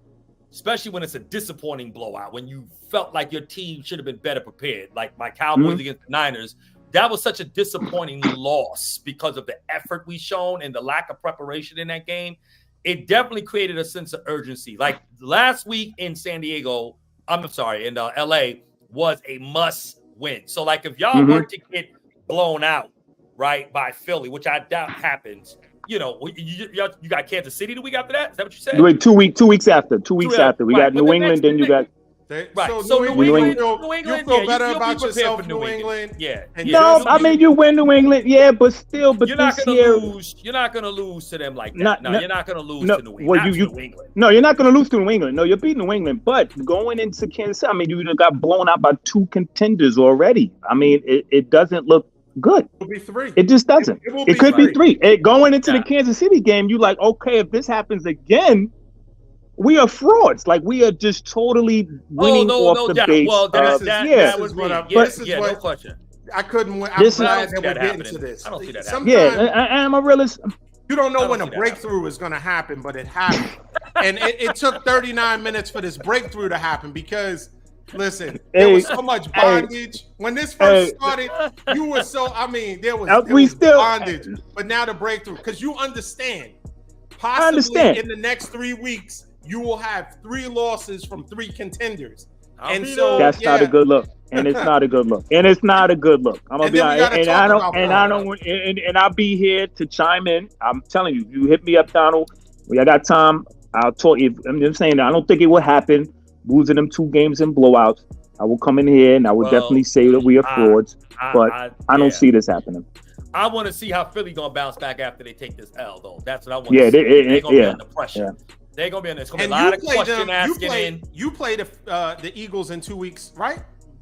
Especially when it's a disappointing blowout, when you felt like your team should have been better prepared, like my Cowboys against the Niners. That was such a disappointing loss because of the effort we shown and the lack of preparation in that game. It definitely created a sense of urgency. Like last week in in LA was a must win. So like if y'all were to get blown out, right, by Philly, which I doubt happens, you got Kansas City the week after that. Is that what you said? Wait, 2 weeks after. 2 weeks after. We got New England, then you got. Right. So New England, you feel better you'll about be prepared yourself, for New England. Yeah. And No, I mean you win New England, yeah, but still, but you're not this gonna year, lose. You're not gonna lose to them like that. You're not gonna lose to New England. Well, Not to New England. No, you're not gonna lose to New England. No, you're beating New England, but going into Kansas City, I mean, you got blown out by 2 contenders already. I mean, it doesn't look good. It'll be 3. It just doesn't. It could be 3. Going into the Kansas City game, you like, okay, if this happens again, we are frauds. Like we are just totally winning off the base. Well, that would be. No question. I couldn't win. I'm glad that we're getting to this. I don't see that happening. Yeah, I'm a realist. You don't know when a breakthrough is going to happen, but it happened. And it took 39 minutes for this breakthrough to happen because, listen, there was so much bondage. When this first started, you were so, I mean, there was bondage. But now the breakthrough, because you understand, possibly in the next 3 weeks, you will have 3 losses from 3 contenders. And so that's not a good look. And it's not a good look. And it's not a good look. I'm gonna be honest. And I'll be here to chime in. I'm telling you, you hit me up, Donald. I got time. I'll talk. I'm just saying that I don't think it will happen. Losing them 2 games in blowouts. I will come in here and I will definitely say that we are frauds. But I don't see this happening. I want to see how Philly gonna bounce back after they take this L, though. That's what I want to see. They're gonna be under pressure. Yeah. They're gonna be in this. Gonna be a lot of question asking in. You play the Eagles in 2 weeks, right?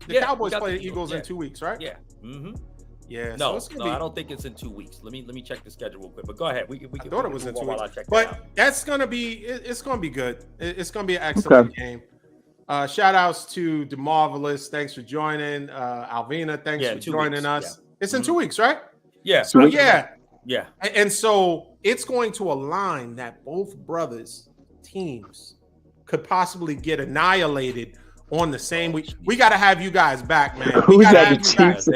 The Cowboys play the Eagles in 2 weeks, right? Yeah. Mm-hmm. Yeah. No, I don't think it's in 2 weeks. Let me check the schedule real quick. But go ahead. I thought it was in 2 weeks. But that's gonna be. It's gonna be good. It's gonna be an excellent game. Shout outs to the Marvelous. Thanks for joining. Alvina, thanks for joining us. Yeah. It's in 2 weeks, right? Yeah. So yeah. And so it's going to align that both brothers' teams could possibly get annihilated on the same week. We got to have you guys back, man. We got to have you guys.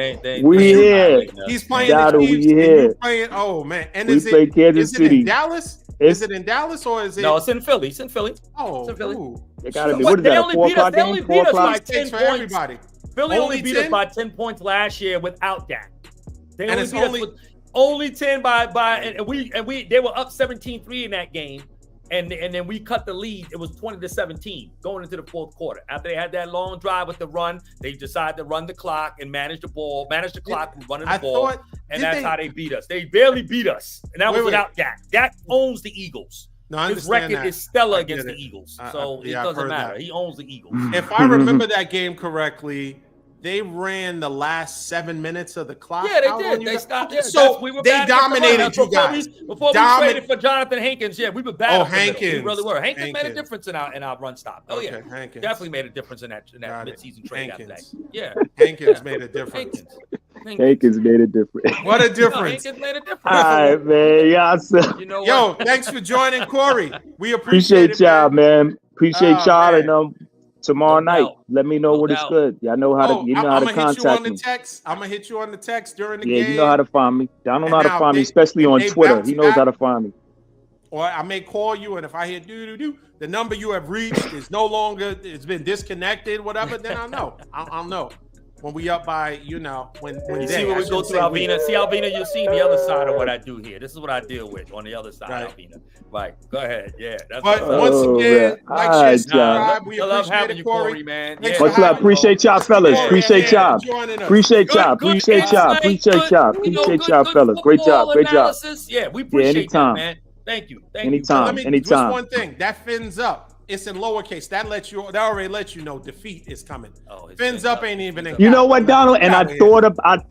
We here. He's playing the Chiefs. And you're playing, oh man. And is it in Dallas? Is it in Dallas or is it? No, it's in Philly. It's in Philly. Oh, it's in Philly. It gotta be. What is that? 4 o'clock game? They only beat us by 10 points. Everybody. Philly only beat us by 10 points last year without that. They only beat us with only 10 and we they were up 17-3 in that game. And then we cut the lead. It was 20-17 going into the 4th quarter. After they had that long drive with the run, they decided to run the clock and manage the clock from running the ball. And that's how they beat us. They barely beat us. And that was without Dak. Dak owns the Eagles. No, his record is stellar against the Eagles. So it doesn't matter. He owns the Eagles. If I remember that game correctly, they ran the last 7 minutes of the clock. Yeah, they did. They stopped. Yeah, so they dominated you guys. Before we traded for Jonathan Hankins, we were bad. Oh, Hankins. We really were. Hankins made a difference in our run stop. Oh, yeah. Hankins. Definitely made a difference in that midseason trade after that. Yeah. Hankins made a difference. Hankins made a difference. What a difference. Hankins made a difference. All right, man. Yo, thanks for joining, Corey. We appreciate y'all, man. Appreciate y'all. And tomorrow night, let me know what it's good. Y'all know how to contact me. I'm gonna hit you on the text during the game. Yeah, you know how to find me. Y'all know how to find me, especially on Twitter. He knows how to find me. Or I may call you, and if I hear the number you have reached is no longer, it's been disconnected, whatever, then I'll know. I'll know. When we up by, when you see when we go through Alvina. See, Alvina, you'll see the other side of what I do here. This is what I deal with on the other side, Alvina. Right. Go ahead. Yeah. That's once again, share, subscribe. We love having you, Corey, man. Much love. Appreciate y'all, fellas. Appreciate y'all. Appreciate y'all, fellas. Great job. Yeah, we appreciate that, man. Thank you. Anytime. Just one thing. That fins up. It's in lowercase. That already lets you know defeat is coming. Fins up ain't even in. You know what, Donald? And I thought about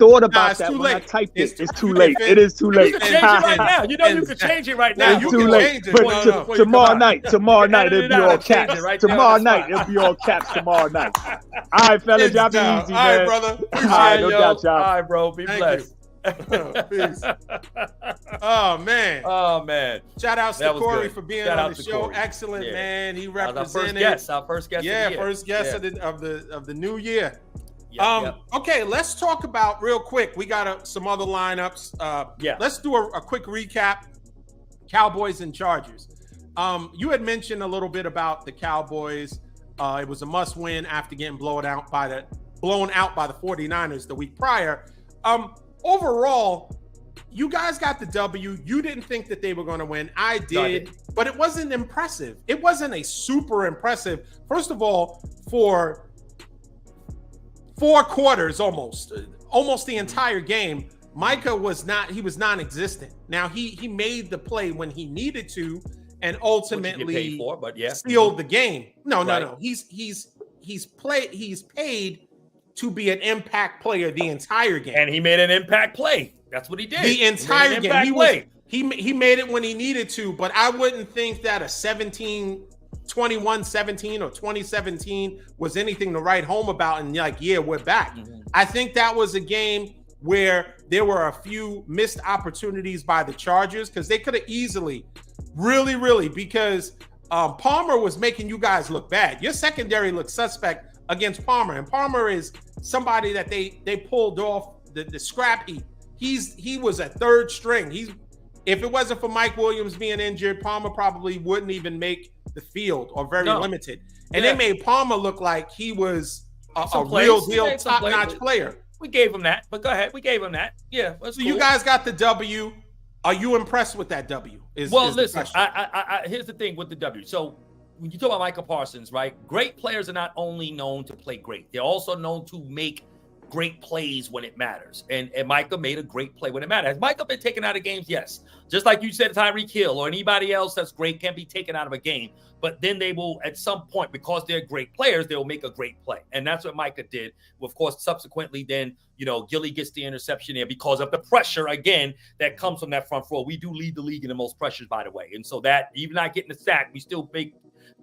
that when I typed it. It's too late. It is too late. You can change it right now. You can change it right now. It's too late. But tomorrow night, it'll be all caps. Tomorrow night, it'll be all caps. Tomorrow night. All right, fellas, y'all be easy, man. All right, brother. All right, no doubt, y'all. All right, bro. Be blessed. Peace. Oh man. Shout outs to Corey for being on the show. Excellent, man. He represented our first guest. Yeah, first guest of the new year. Okay, let's talk about real quick. We got some other lineups. Let's do a quick recap. Cowboys and Chargers. You had mentioned a little bit about the Cowboys. It was a must-win after getting blown out by the 49ers the week prior. Overall, you guys got the W. You didn't think that they were going to win. I did, but it wasn't impressive. It wasn't a super impressive. First of all, for 4 quarters almost the entire game, Micah was non-existent. Now he made the play when he needed to, and ultimately sealed the game. No. He's paid to be an impact player the entire game, and he made an impact play. That's what he did. The entire game, he made it when he needed to. But I wouldn't think that a 21-17 or 2017 was anything to write home about. And like, yeah, we're back. Mm-hmm. I think that was a game where there were a few missed opportunities by the Chargers because they could have easily, really, because Palmer was making you guys look bad. Your secondary looked suspect against Palmer, and Palmer is somebody that they pulled off the scrap heap. He was a third string. If it wasn't for Mike Williams being injured, Palmer probably wouldn't even make the field or very limited. And they made Palmer look like he was a real deal top-notch player. We gave him that, but go ahead. We gave him that. Yeah. So cool. You guys got the W. Are you impressed with that W? Listen, I here's the thing with the W. So when you talk about Micah Parsons, right? Great players are not only known to play great, they're also known to make great plays when it matters. And Micah made a great play when it mattered. Has Micah been taken out of games? Yes. Just like you said, Tyreek Hill or anybody else that's great can be taken out of a game. But then they will, at some point, because they're great players, they'll make a great play. And that's what Micah did. Of course, subsequently, then, Gilly gets the interception there because of the pressure, again, that comes from that front row. We do lead the league in the most pressures, by the way. And so that, even not getting the sack, we still make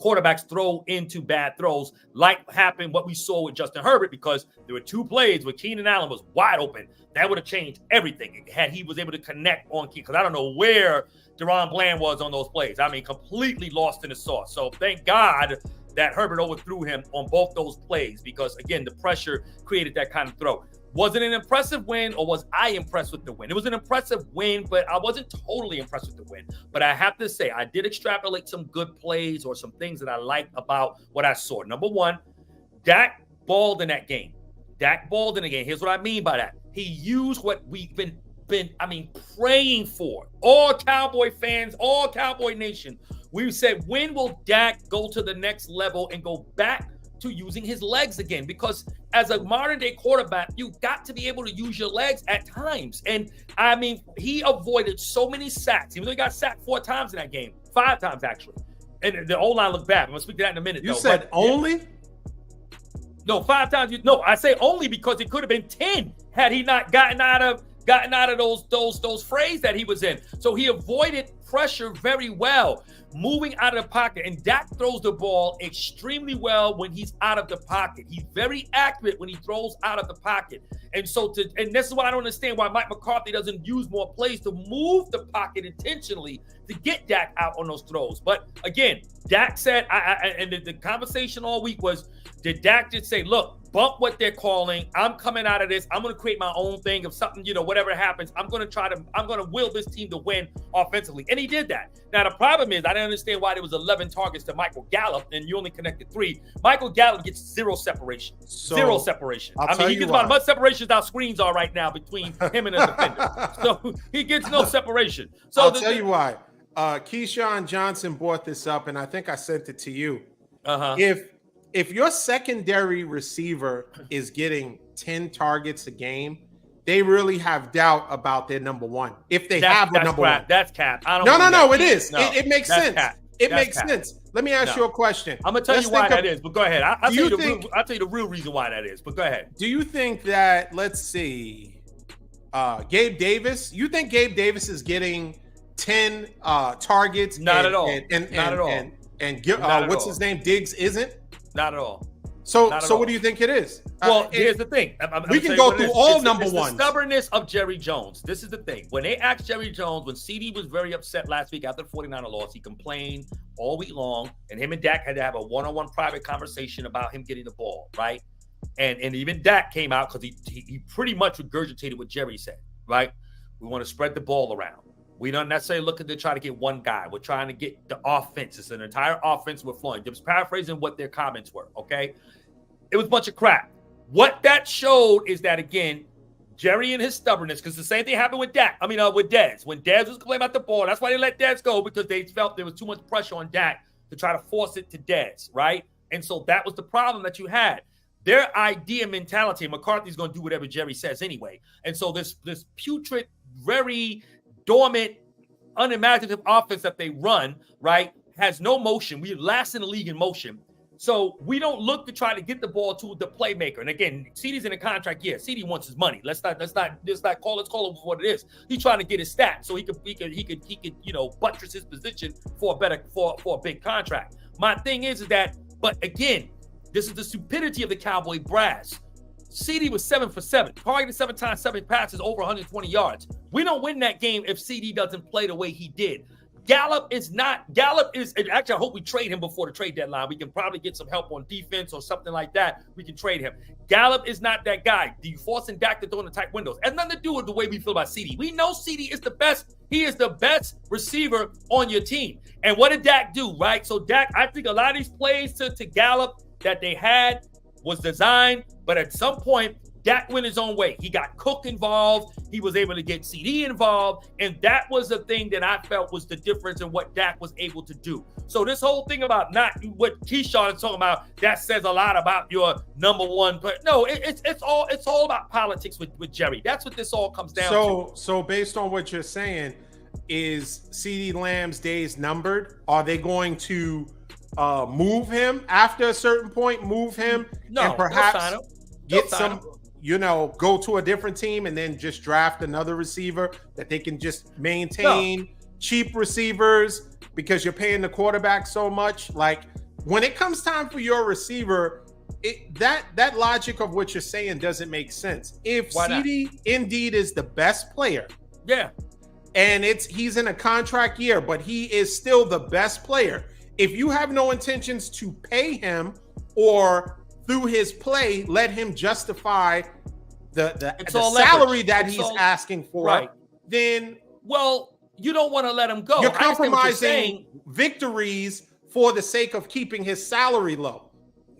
quarterbacks throw into bad throws, like happened what we saw with Justin Herbert, because there were 2 plays where Keenan Allen was wide open. That would have changed everything had he was able to connect on Keenan, because I don't know where Deron Bland was on those plays. I mean, completely lost in the sauce. So thank God that Herbert overthrew him on both those plays, because, again, the pressure created that kind of throw. Was it an impressive win, or was I impressed with the win? It was an impressive win, but I wasn't totally impressed with the win. But I have to say, I did extrapolate some good plays or some things that I liked about what I saw. Number one, Dak balled in that game. Here's what I mean by that. He used what we've been praying for. All Cowboy fans, all Cowboy Nation. We said, when will Dak go to the next level and go back to using his legs again? Because as a modern day quarterback, you got to be able to use your legs at times. And I mean, he avoided so many sacks. Even though he got sacked 4 times in that game, 5 times actually. And the O-line looked bad. I'm gonna speak to that in a minute. You said only? No, 5 times. No, I say only because it could have been 10 had he not gotten out of those frays that he was in. So he avoided pressure very well, moving out of the pocket. And Dak throws the ball extremely well when he's out of the pocket. He's very accurate when he throws out of the pocket. And so and this is why I don't understand why Mike McCarthy doesn't use more plays to move the pocket intentionally to get Dak out on those throws. But again, Dak said, and the conversation all week was, did Dak just say, look, bump what they're calling. I'm coming out of this. I'm going to create my own thing of something, whatever happens. I'm going to will this team to win offensively. And he did that. Now, the problem is I didn't understand why there was 11 targets to Michael Gallup and you only connected 3. Michael Gallup gets 0 separation. Zero separation. He gets about as much separation as our screens are right now between him and the defender. So he gets no separation. So I'll tell you why. Keyshawn Johnson brought this up, and I think I sent it to you. If your secondary receiver is getting 10 targets a game, they really have doubt about their number one. If they have a number one. That's cap. No, it is. No, it makes sense. It makes sense. Let me ask you a question. I'm going to tell you why that is, but go ahead. I'll tell you the real reason why that is, but go ahead. Do you think that, let's see, Gabe Davis, you think Gabe Davis is getting 10 targets? Not at all. Not at all. And what's his name? Diggs isn't? Not at all. So what do you think it is? Well, here's the thing. We can go through all number ones. The stubbornness of Jerry Jones. This is the thing. When they asked Jerry Jones, when CD was very upset last week after the 49er loss, he complained all week long, and him and Dak had to have a one-on-one private conversation about him getting the ball, right? And even Dak came out because he pretty much regurgitated what Jerry said, right? We want to spread the ball around. We don't necessarily looking to try to get one guy. We're trying to get the offense. It's an entire offense we're flowing. Just paraphrasing what their comments were, okay? It was a bunch of crap. What that showed is that, again, Jerry and his stubbornness, because the same thing happened with Dak. With Dez. When Dez was complaining about the ball, that's why they let Dez go, because they felt there was too much pressure on Dak to try to force it to Dez, right? And so that was the problem that you had. Their idea mentality, McCarthy's going to do whatever Jerry says anyway. And so this putrid, very dormant, unimaginative offense that they run, right, has no motion. We last in the league in motion. So we don't look to try to get the ball to the playmaker. And again, CD's in a contract. Yeah, CD wants his money. Let's call it for what it is. He's trying to get his stats so he could buttress his position for a big contract. My thing is that, but again, this is the stupidity of the Cowboy brass. CD was 7 for 7, targeted 7 times, 7 passes, over 120 yards. We don't win that game if CD doesn't play the way he did. Gallup is, actually, I hope we trade him before the trade deadline. We can probably get some help on defense or something like that. We can trade him. Gallup is not that guy. You forcing Dak to throw in the tight windows. It has nothing to do with the way we feel about CD. We know CD is the best. He is the best receiver on your team. And what did Dak do, right? So Dak, I think a lot of these plays to Gallup that they had was designed, but at some point, Dak went his own way. He got Cook involved. He was able to get CD involved. And that was the thing that I felt was the difference in what Dak was able to do. So this whole thing about not what Keyshawn is talking about, that says a lot about your number one player. No, it's all about politics with Jerry. That's what this all comes down to. So based on what you're saying, is CD Lamb's days numbered? Are they going to move him after a certain point, and perhaps get some, go to a different team and then just draft another receiver that they can just maintain cheap receivers because you're paying the quarterback so much? Like, when it comes time for your receiver, that logic of what you're saying doesn't make sense. If CD indeed is the best player, and he's in a contract year, but he is still the best player, if you have no intentions to pay him or through his play, let him justify the salary that he's asking for, then you don't want to let him go. You're compromising victories for the sake of keeping his salary low.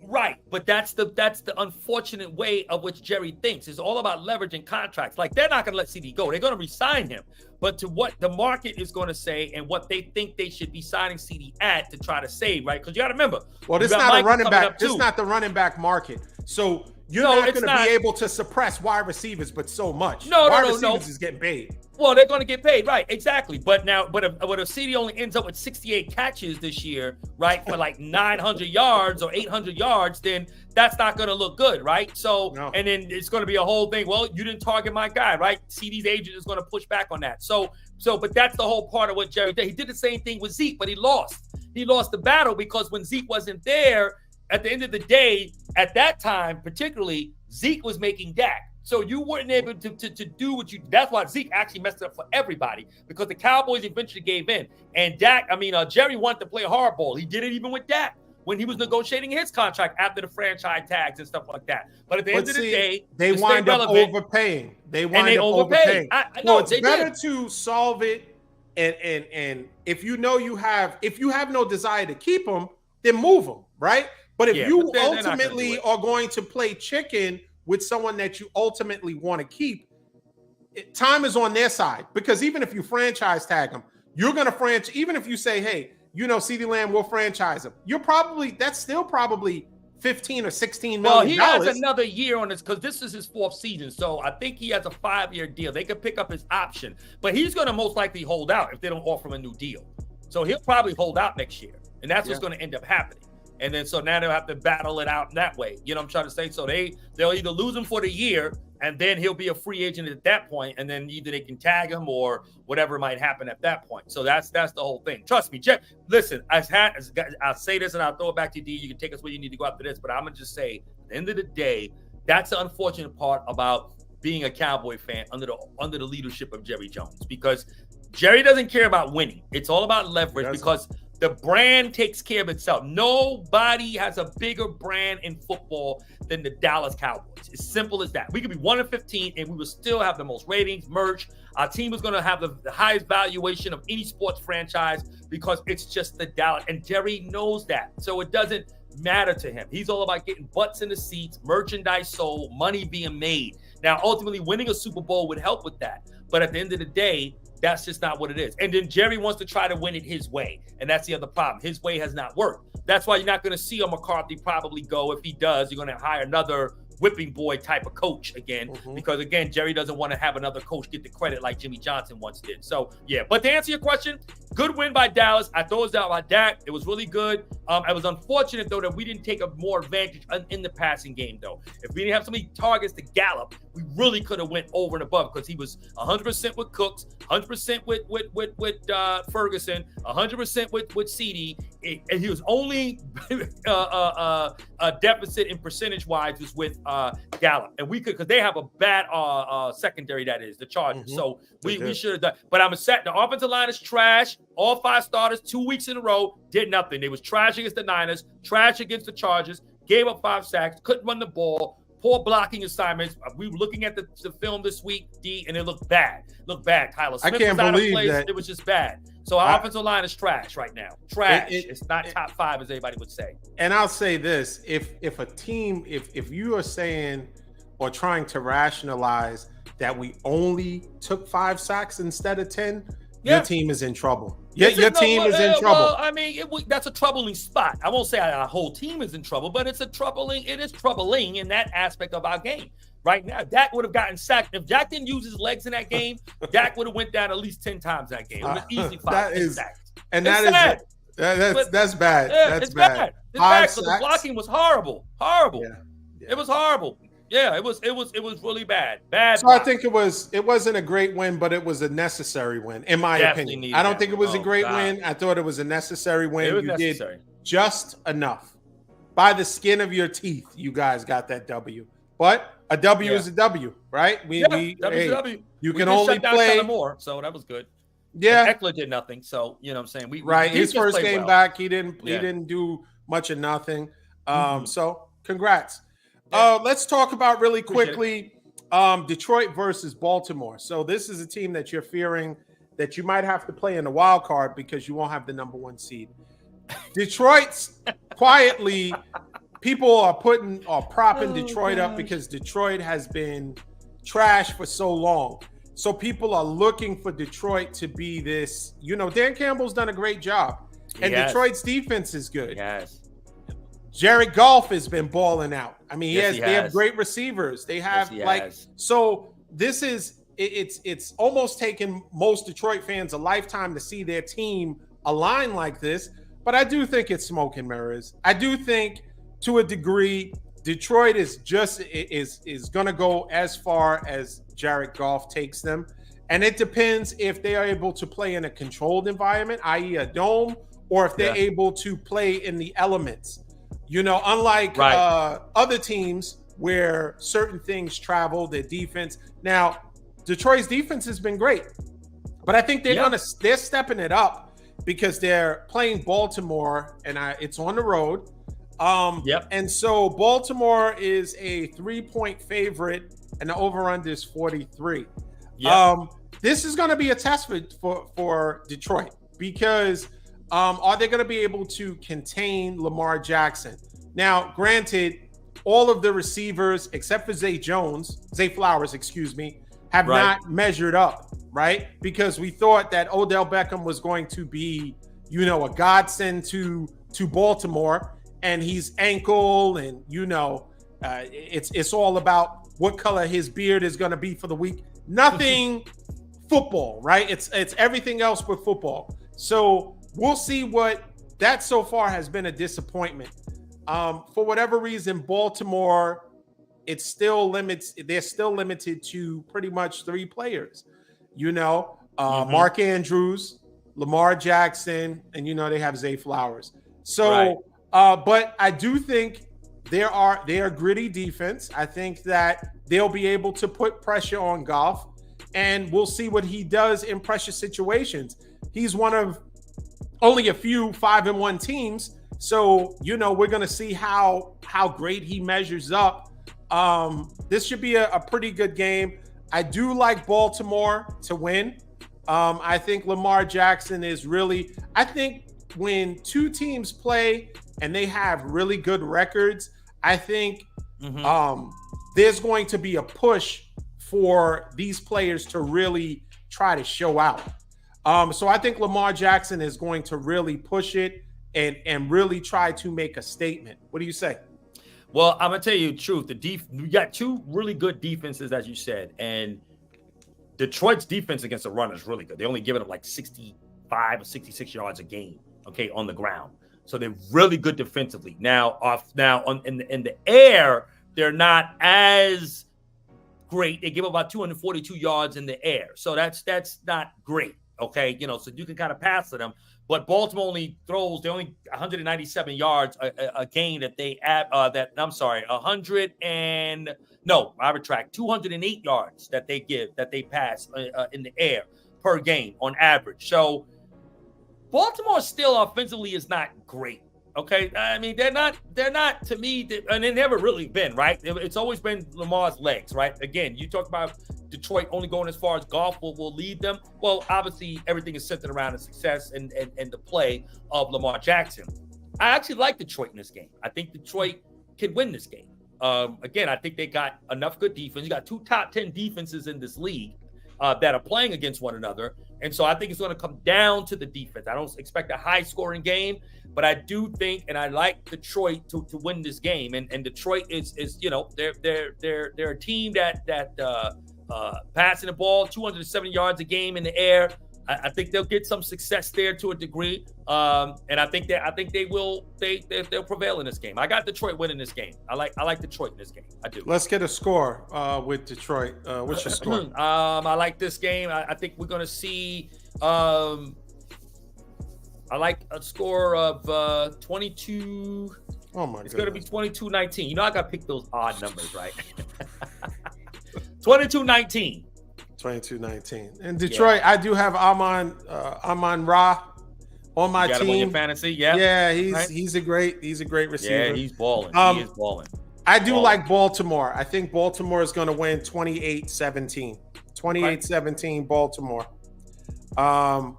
Right, but that's the unfortunate way of which Jerry thinks. It's all about leveraging contracts. Like, they're not going to let CD go. They're going to re-sign him. But to what the market is going to say and what they think they should be signing CD at to try to save, right? Because you got to remember. Well, this is not a running back. This is not the running back market. So you're not going to be able to suppress wide receivers, but so much. Wide receivers is getting paid. Well, they're going to get paid, right? Exactly. But if CD only ends up with 68 catches this year, right, for like 900 yards or 800 yards, then that's not going to look good, right? So, and then it's going to be a whole thing. Well, you didn't target my guy, right? CD's agent is going to push back on that. So, but that's the whole part of what Jerry did. He did the same thing with Zeke, but he lost. He lost the battle because when Zeke wasn't there, at the end of the day, at that time, particularly, Zeke was making Dak. So you weren't able to do what you. That's why Zeke actually messed it up for everybody, because the Cowboys eventually gave in. And Jerry wanted to play hardball. He did it even with Dak when he was negotiating his contract after the franchise tags and stuff like that. But at the end of the day, they wind up overpaying. Overpaying. It's better to solve it. And if you have no desire to keep them, then move them, right? But if you ultimately are going to play chicken with someone that you ultimately want to keep, time is on their side. Because even if you franchise tag them, you're going to franchise. Even if you say, hey, CeeDee Lamb will franchise him, that's still probably $15 or $16 million. Well, he has another year on this because this is his 4th season. So I think he has a 5-year deal. They could pick up his option, but he's going to most likely hold out if they don't offer him a new deal. So he'll probably hold out next year, and that's what's going to end up happening. And then so now they'll have to battle it out that way. You know what I'm trying to say? So they'll either lose him for the year, and then he'll be a free agent at that point, and then either they can tag him or whatever might happen at that point. So that's the whole thing. Trust me, Jeff. Listen, I'll say this and I'll throw it back to you, D. You can take us where you need to go after this, but I'm gonna just say, at the end of the day, that's the unfortunate part about being a Cowboy fan under the leadership of Jerry Jones, because Jerry doesn't care about winning. It's all about leverage because the brand takes care of itself. Nobody has a bigger brand in football than the Dallas Cowboys. It's simple as that. We could be 1-15 and we will still have the most ratings, merch. Our team is going to have the highest valuation of any sports franchise because it's just the Dallas. And Jerry knows that. So it doesn't matter to him. He's all about getting butts in the seats, merchandise sold, money being made. Now, ultimately, winning a Super Bowl would help with that. But at the end of the day, That's just not what it is. And then Jerry wants to try to win it his way. And that's the other problem. His way has not worked. That's why you're not going to see a McCarthy probably go. If he does, you're going to hire another whipping boy type of coach again, because again, Jerry doesn't want to have another coach get the credit like Jimmy Johnson once did. So yeah, but to answer your question, good win by Dallas. I thought it was out by Dak. It was really good. It was unfortunate though that we didn't take a more advantage in the passing game though. If we didn't have so many targets to Gallup, we really could have went over and above, because he was 100% with Cooks, 100% with Ferguson, 100% with CD, and he was only a deficit in percentage wise was with Gallup, and we could, because they have a bad secondary, that is the Chargers. So we should have done. But I'm upset. The offensive line is trash. All 5 starters 2 weeks in a row did nothing. They was trash against the Niners, trash against the Chargers, gave up 5 sacks, couldn't run the ball, poor blocking assignments. We were looking at the film this week, D, and it looked bad. Tyler Smith I can't was out of believe place. that. It was just bad. So our offensive line is trash right now. Trash. It's not top 5 as anybody would say. And I'll say this: if a team, if you are saying or trying to rationalize that we only took 5 sacks instead of 10, your team is in trouble. Your team is in trouble. Well, I mean, that's a troubling spot. I won't say our whole team is in trouble, but it is troubling in that aspect of our game. Right now, Dak would have gotten sacked. If Dak didn't use his legs in that game, Dak would have went down at least 10 times that game. It was easy 5 sacks. And that's bad. That's bad. Yeah, that's it's bad. It's bad. So the blocking was horrible. Yeah. It was horrible. Yeah, it was really bad. So blocking. I think it wasn't a great win, but it was a necessary win, in my opinion. I don't think it was a great win. I thought it was a necessary win. It was necessary. Did just enough. By the skin of your teeth, you guys got that W. But a W is a W, right? W. You can only play more, so that was good. Yeah, Eckler did nothing, so you know what I'm saying. His first game back, he didn't do much of nothing. So congrats. Let's talk about really quickly Detroit versus Baltimore. So this is a team that you're fearing that you might have to play in the wild card because you won't have the number 1 seed. Detroit's quietly. People are propping Detroit up because Detroit has been trash for so long. So people are looking for Detroit to be this, Dan Campbell's done a great job. And Detroit's defense is good. Yes. Jared Goff has been balling out. I mean, they have great receivers. They have so this is, it's almost taken most Detroit fans a lifetime to see their team align like this. But I do think it's smoke and mirrors. I do think, to a degree, Detroit is going to go as far as Jared Goff takes them. And it depends if they are able to play in a controlled environment, i.e. a dome, or if they're able to play in the elements. Unlike other teams where certain things travel, their defense. Now, Detroit's defense has been great. But I think they're stepping it up because they're playing Baltimore, and it's on the road. And so Baltimore is a 3-point favorite, and the over-under is 43. This is going to be a test for Detroit because are they going to be able to contain Lamar Jackson? Now, granted, all of the receivers except for Zay Flowers, have not measured up, right? Because we thought that Odell Beckham was going to be, a godsend to Baltimore. And he's ankle, and it's all about what color his beard is going to be for the week. Nothing football, right? It's everything else but football. So we'll see what that so far has been a disappointment. For whatever reason, Baltimore, they're still limited to pretty much 3 players. Mark Andrews, Lamar Jackson, and they have Zay Flowers. So. But I do think they are gritty defense. I think that they'll be able to put pressure on Goff, and we'll see what he does in pressure situations. He's one of only a few 5-1 teams, so we're going to see how great he measures up. This should be a pretty good game. I do like Baltimore to win. I think Lamar Jackson is really. I think when 2 teams play and they have really good records, I think there's going to be a push for these players to really try to show out. So I think Lamar Jackson is going to really push it and really try to make a statement. What do you say? Well, I'm gonna tell you the truth. We got two really good defenses, as you said, and Detroit's defense against the run is really good. They only give it up like 65 or 66 yards a game, okay, on the ground. So they're really good defensively. Now, in the air, they're not as great. They give up about 242 yards in the air, so that's not great. Okay, so you can kind of pass to them. But Baltimore only throws, they only 197 yards a game that they add, 208 yards that they pass in the air per game on average. So Baltimore still offensively is not great. Okay, I mean, they're not to me, and they never really been, right? It's always been Lamar's legs, right? Again, you talk about Detroit only going as far as Goff will lead them. Well, obviously, everything is centered around the success and the play of Lamar Jackson. I actually like Detroit in this game. I think Detroit can win this game. Again, I think they got enough good defense. You got two top 10 defenses in this league that are playing against one another. And so I think it's going to come down to the defense. I don't expect a high-scoring game, but I do think, and I like Detroit to win this game. And Detroit is they're a team that passing the ball 270 yards a game in the air. I think they'll get some success there to a degree, and I think they'll prevail in this game. I got Detroit winning this game. I like Detroit in this game. I do. Let's get a score with Detroit. What's your score? I like this game. I think we're going to see. I like a score of 22. Oh my! It's going to be 22-19. I got to pick those odd numbers, right? 22-19. 22-19. In Detroit, I do have Amon-Ra on my team. Him on your fantasy, yeah. Yeah, he's a great receiver. Yeah, he's balling. He is balling. I do like Baltimore. I think Baltimore is going to win 28-17. 28-17 Baltimore.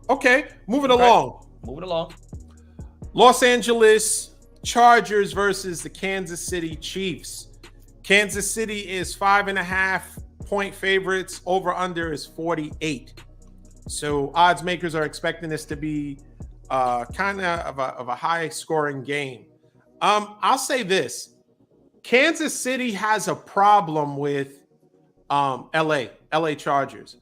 Okay, moving along. Los Angeles Chargers versus the Kansas City Chiefs. Kansas City is 5.5-point favorites. Over under is 48. So odds makers are expecting this to be kind of a high scoring game. I'll say this: Kansas City has a problem with LA Chargers,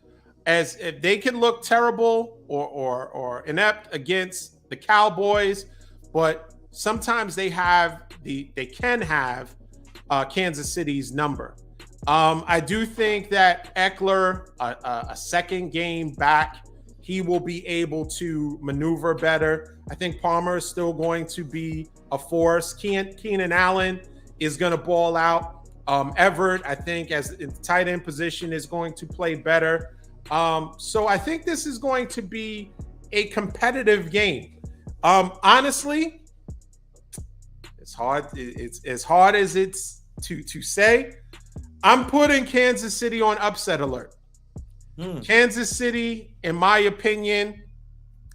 as if they can look terrible or inept against the Cowboys, but sometimes they can have Kansas City's number. I do think that Eckler, a second game back, he will be able to maneuver better. I think Palmer is still going to be a force. Keenan Allen is going to ball out. Everett, I think, as in tight end position, is going to play better. So I think this is going to be a competitive game. Honestly, it's hard. It's as hard as it's to say. I'm putting Kansas City on upset alert. Kansas City, in my opinion,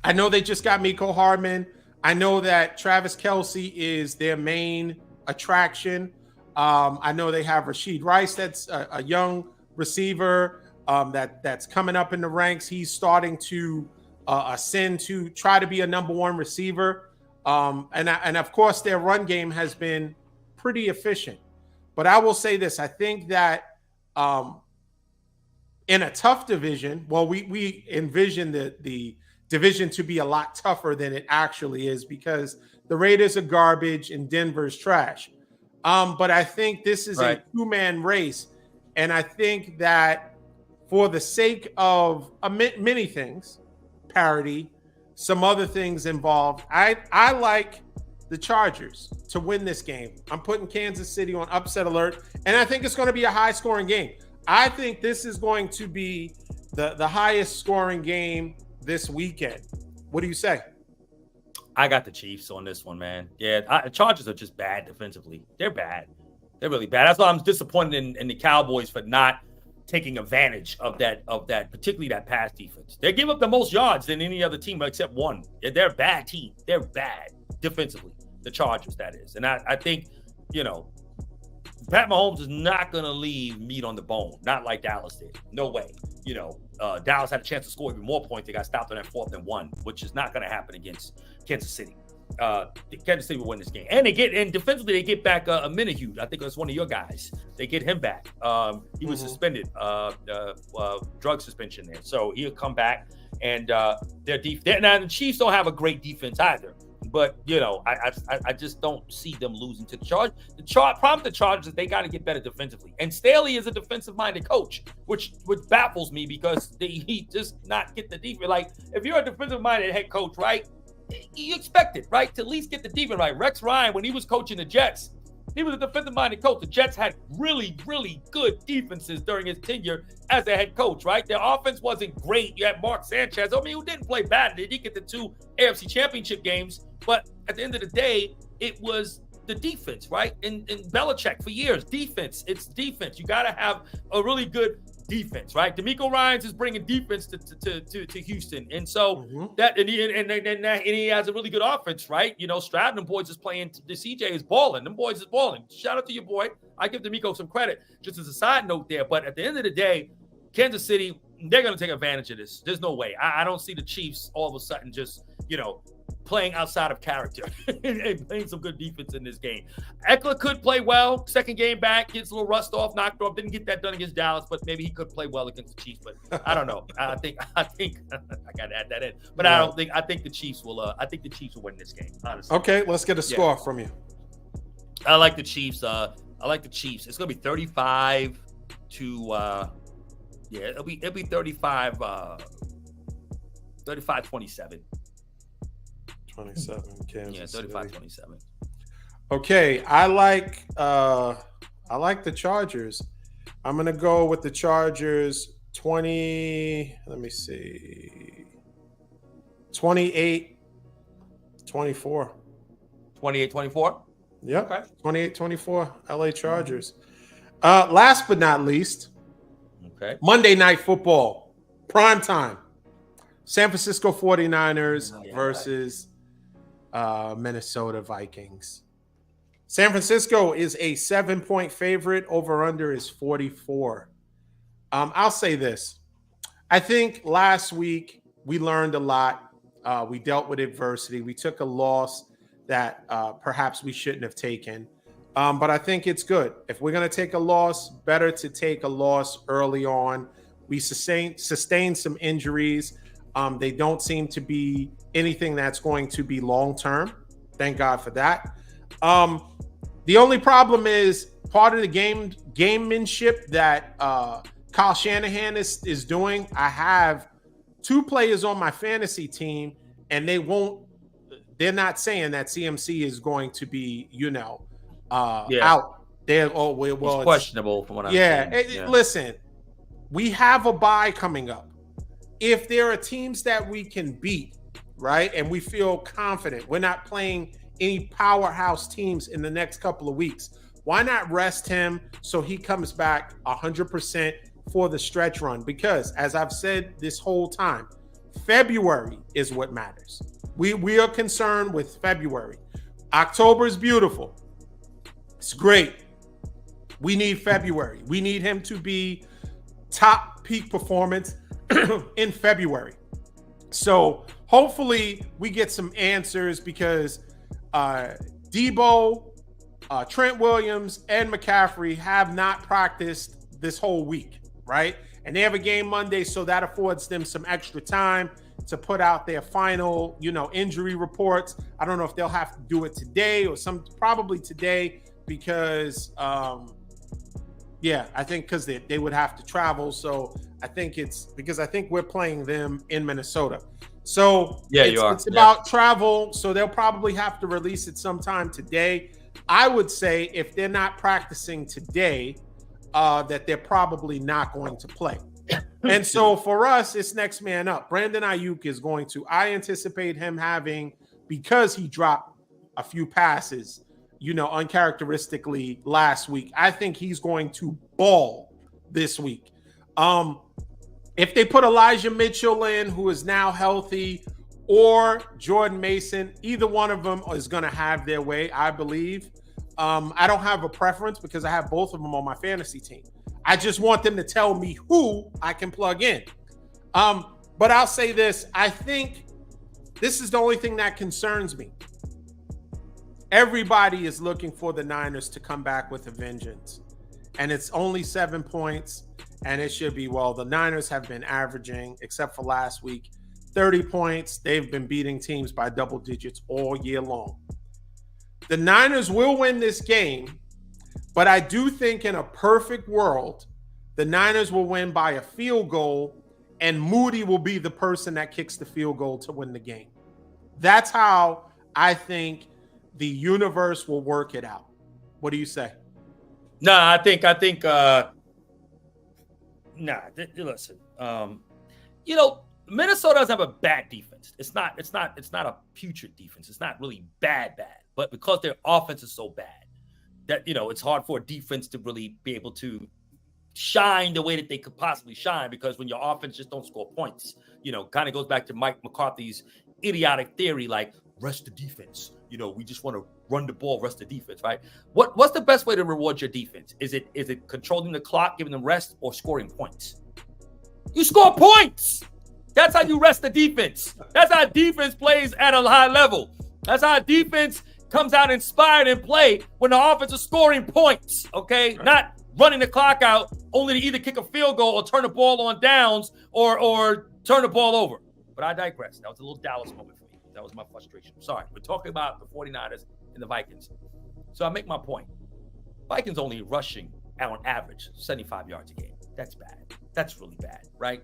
I know they just got Mecole Hardman. I know that Travis Kelce is their main attraction. I know they have Rashid Rice, that's a young receiver that's coming up in the ranks. He's starting to ascend to try to be a number one receiver. And of course, their run game has been pretty efficient. But I will say this: I think that in a tough division, well, we envision the division to be a lot tougher than it actually is, because the Raiders are garbage and Denver's trash. But I think this is a two-man race, and I think that for the sake of many things, parity, some other things involved, I like the Chargers to win this game. I'm putting Kansas City on upset alert, and I think it's going to be a high-scoring game. I think this is going to be the highest scoring game this weekend. What do you say? I got the Chiefs on this one, man. Yeah, Chargers are just bad defensively. They're bad. They're really bad. That's why I'm disappointed in the Cowboys for not taking advantage of that, particularly that pass defense. They give up the most yards than any other team except one. They're a bad team. They're bad defensively. The Chargers, that is. And I think, Pat Mahomes is not going to leave meat on the bone. Not like Dallas did. No way. Dallas had a chance to score even more points. They got stopped on that 4th and 1, which is not going to happen against Kansas City. Kansas City will win this game, and defensively they get back a Minihute. I think that's one of your guys. They get him back. He was suspended, drug suspension there, so he'll come back. And now the Chiefs don't have a great defense either. But I just don't see them losing to the Chargers. Problem with the Chargers is they got to get better defensively. And Staley is a defensive-minded coach, which baffles me because he just not get the defense. Like, if you're a defensive-minded head coach, right, you expect it, right, to at least get the defense right. Rex Ryan, when he was coaching the Jets, he was a defensive-minded coach. The Jets had really, really good defenses during his tenure as a head coach, right? Their offense wasn't great. You had Mark Sanchez, who didn't play bad. They did get the 2 AFC championship games. But at the end of the day, it was the defense, right? In Belichick for years, defense. It's defense. You got to have a really good defense, right? DeMeco Ryans is bringing defense to Houston, and so he has a really good offense, right? Stroud and them boys is playing. The CJ is balling. Them boys is balling. Shout out to your boy. I give DeMeco some credit, just as a side note there. But at the end of the day, Kansas City, they're going to take advantage of this. There's no way. I don't see the Chiefs all of a sudden just playing outside of character and playing some good defense in this game. Eckler could play well. Second game back, gets a little rust off, knocked off. Didn't get that done against Dallas, but maybe he could play well against the Chiefs. But I don't know. I think I got to add that in. But yeah. I think the Chiefs will. I think the Chiefs will win this game. Honestly. Okay, let's get a score from you. I like the Chiefs. It's gonna be 35 to. It'll be 35. 35-27. 27, Kansas 35-27. Okay, I like the Chargers. I'm gonna go with the Chargers 20. Let me see. 28-24. 28-24? Yep. Okay. 28-24. LA Chargers. Last but not least, okay. Monday Night Football. Prime time. San Francisco 49ers versus Minnesota Vikings. San Francisco is a 7-point favorite. Over under is 44. I'll say this. I think last week we learned a lot. We dealt with adversity. We took a loss that perhaps we shouldn't have taken. But I think it's good. If we're going to take a loss, better to take a loss early on. We sustained some injuries. They don't seem to be anything that's going to be long-term. Thank God for that. The only problem is part of the gamemanship that Kyle Shanahan is doing. I have 2 players on my fantasy team, and they're not saying that CMC is going to be, out. It's questionable from what I'm saying. Listen, we have a bye coming up. If there are teams that we can beat, right, and we feel confident, we're not playing any powerhouse teams in the next couple of weeks, why not rest him so he comes back 100% for the stretch run? Because, as I've said this whole time, February is what matters. We are concerned with February. October is beautiful. It's great. We need February. We need him to be top peak performance in February. So hopefully we get some answers, because Debo, Trent Williams, and McCaffrey have not practiced this whole week, right? And they have a game Monday, so that affords them some extra time to put out their final, injury reports. I don't know if they'll have to do it today or probably today, because I think because they would have to travel. So I think it's because I think we're playing them in Minnesota. So it's about travel. So they'll probably have to release it sometime today. I would say if they're not practicing today, that they're probably not going to play. And so for us, it's next man up. Brandon Ayuk is going to, I anticipate him having, because he dropped a few passes, uncharacteristically last week, I think he's going to ball this week. If they put Elijah Mitchell in, who is now healthy, or Jordan Mason, either one of them is going to have their way, I believe. I don't have a preference because I have both of them on my fantasy team. I just want them to tell me who I can plug in. But I'll say this. I think this is the only thing that concerns me. Everybody is looking for the Niners to come back with a vengeance. And it's only 7 points. And it should be, well, the Niners have been averaging, except for last week, 30 points. They've been beating teams by double digits all year long. The Niners will win this game, but I do think in a perfect world, the Niners will win by a field goal, and Moody will be the person that kicks the field goal to win the game. That's how I think the universe will work it out. What do you say? No, I think, listen, Minnesota doesn't have a bad defense. It's not a putrid defense. It's not really bad, but because their offense is so bad that, it's hard for a defense to really be able to shine the way that they could possibly shine, because when your offense just don't score points, kind of goes back to Mike McCarthy's idiotic theory, like rest the defense. We just want to run the ball, rest the defense, right? What's the best way to reward your defense? Is it controlling the clock, giving them rest, or scoring points? You score points. That's how you rest the defense. That's how defense plays at a high level. That's how defense comes out inspired and play when the offense is scoring points, okay? Right. Not running the clock out only to either kick a field goal or turn the ball on downs or turn the ball over. But I digress. That was a little Dallas moment for me. That was my frustration. Sorry. We're talking about the 49ers and the Vikings. So I make my point. Vikings only rushing on average 75 yards a game. That's bad. That's really bad, right?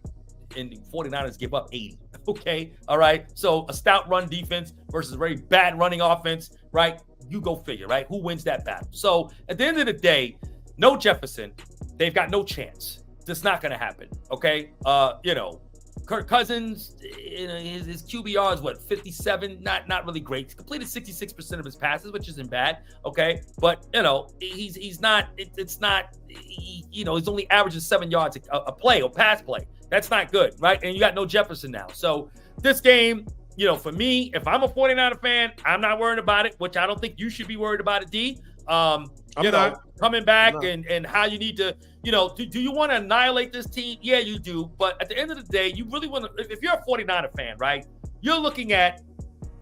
And the 49ers give up 80. Okay. All right. So a stout run defense versus a very bad running offense, right? You go figure, right? Who wins that battle? So at the end of the day, no Jefferson. They've got no chance. That's not going to happen. Okay. Kirk Cousins, his QBR is what, 57? Not really great. He's completed 66% of his passes, which isn't bad. Okay. But, he's not, he's only averaging 7 yards a play or pass play. That's not good, right? And you got no Jefferson now. So this game, for me, if I'm a 49er fan, I'm not worried about it, which I don't think you should be worried about it, D. Coming back and how you need to, do you want to annihilate this team? Yeah, you do. But at the end of the day, you really want to, if you're a 49er fan, right, you're looking at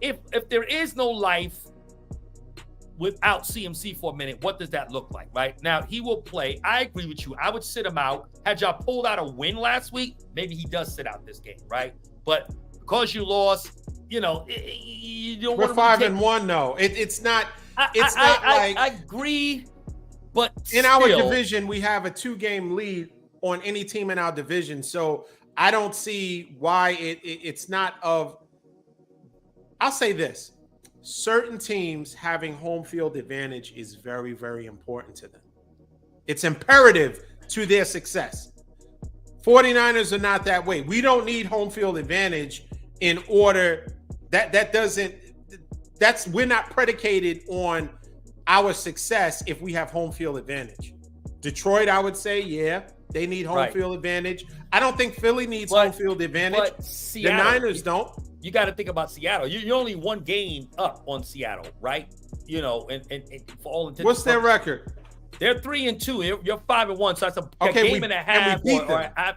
if there is no life without CMC for a minute, what does that look like, right? Now, he will play. I agree with you. I would sit him out. Had y'all pulled out a win last week, maybe he does sit out this game, right? But because you lost, you don't We're 5-1, though. It's not. I agree, but in our division, we have a 2-game lead on any team in our division. So I don't see why it's not of. I'll say this. Certain teams having home field advantage is very, very important to them. It's imperative to their success. 49ers are not that way. We don't need home field advantage in order we're not predicated on our success if we have home field advantage. Detroit, I would say, yeah, they need home field advantage. I don't think Philly needs home field advantage. But Seattle, the Niners don't. You got to think about Seattle. You're only 1 game up on Seattle, right? And for all intents. What's their record? They're 3-2. You're 5-1. So that's a game and a half.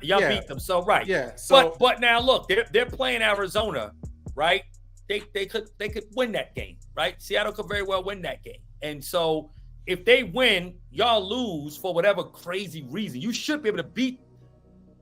Y'all beat them. So Yeah. So, but now look, they're playing Arizona, right? They could win that game, right? Seattle could very well win that game. And so if they win, y'all lose for whatever crazy reason. You should be able to beat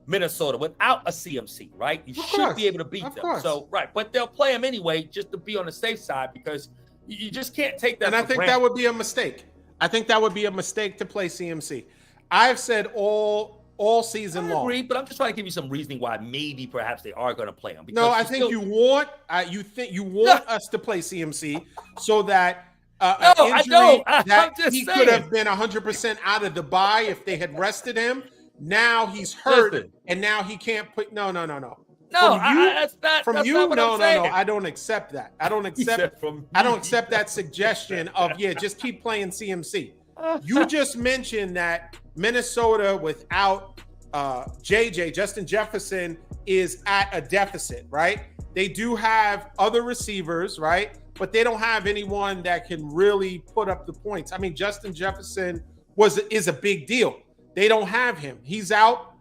Minnesota without a CMC, right? You should be able to beat them. So, but they'll play them anyway just to be on the safe side, because you just can't take that. And I think that would be a mistake. I think that would be a mistake to play CMC. I've said all season long. I agree, but I'm just trying to give you some reasoning why maybe perhaps they are going to play them. No, I think you want us to play CMC so that he could have been 100% out of the bye if they had rested him. Now he's hurt, and now he can't put. No. That's not what I'm saying. I don't accept that. I don't accept that suggestion of just keep playing CMC. You just mentioned that Minnesota without Justin Jefferson is at a deficit, right? They do have other receivers, right? But they don't have anyone that can really put up the points. I mean, Justin Jefferson is a big deal. They don't have him. He's out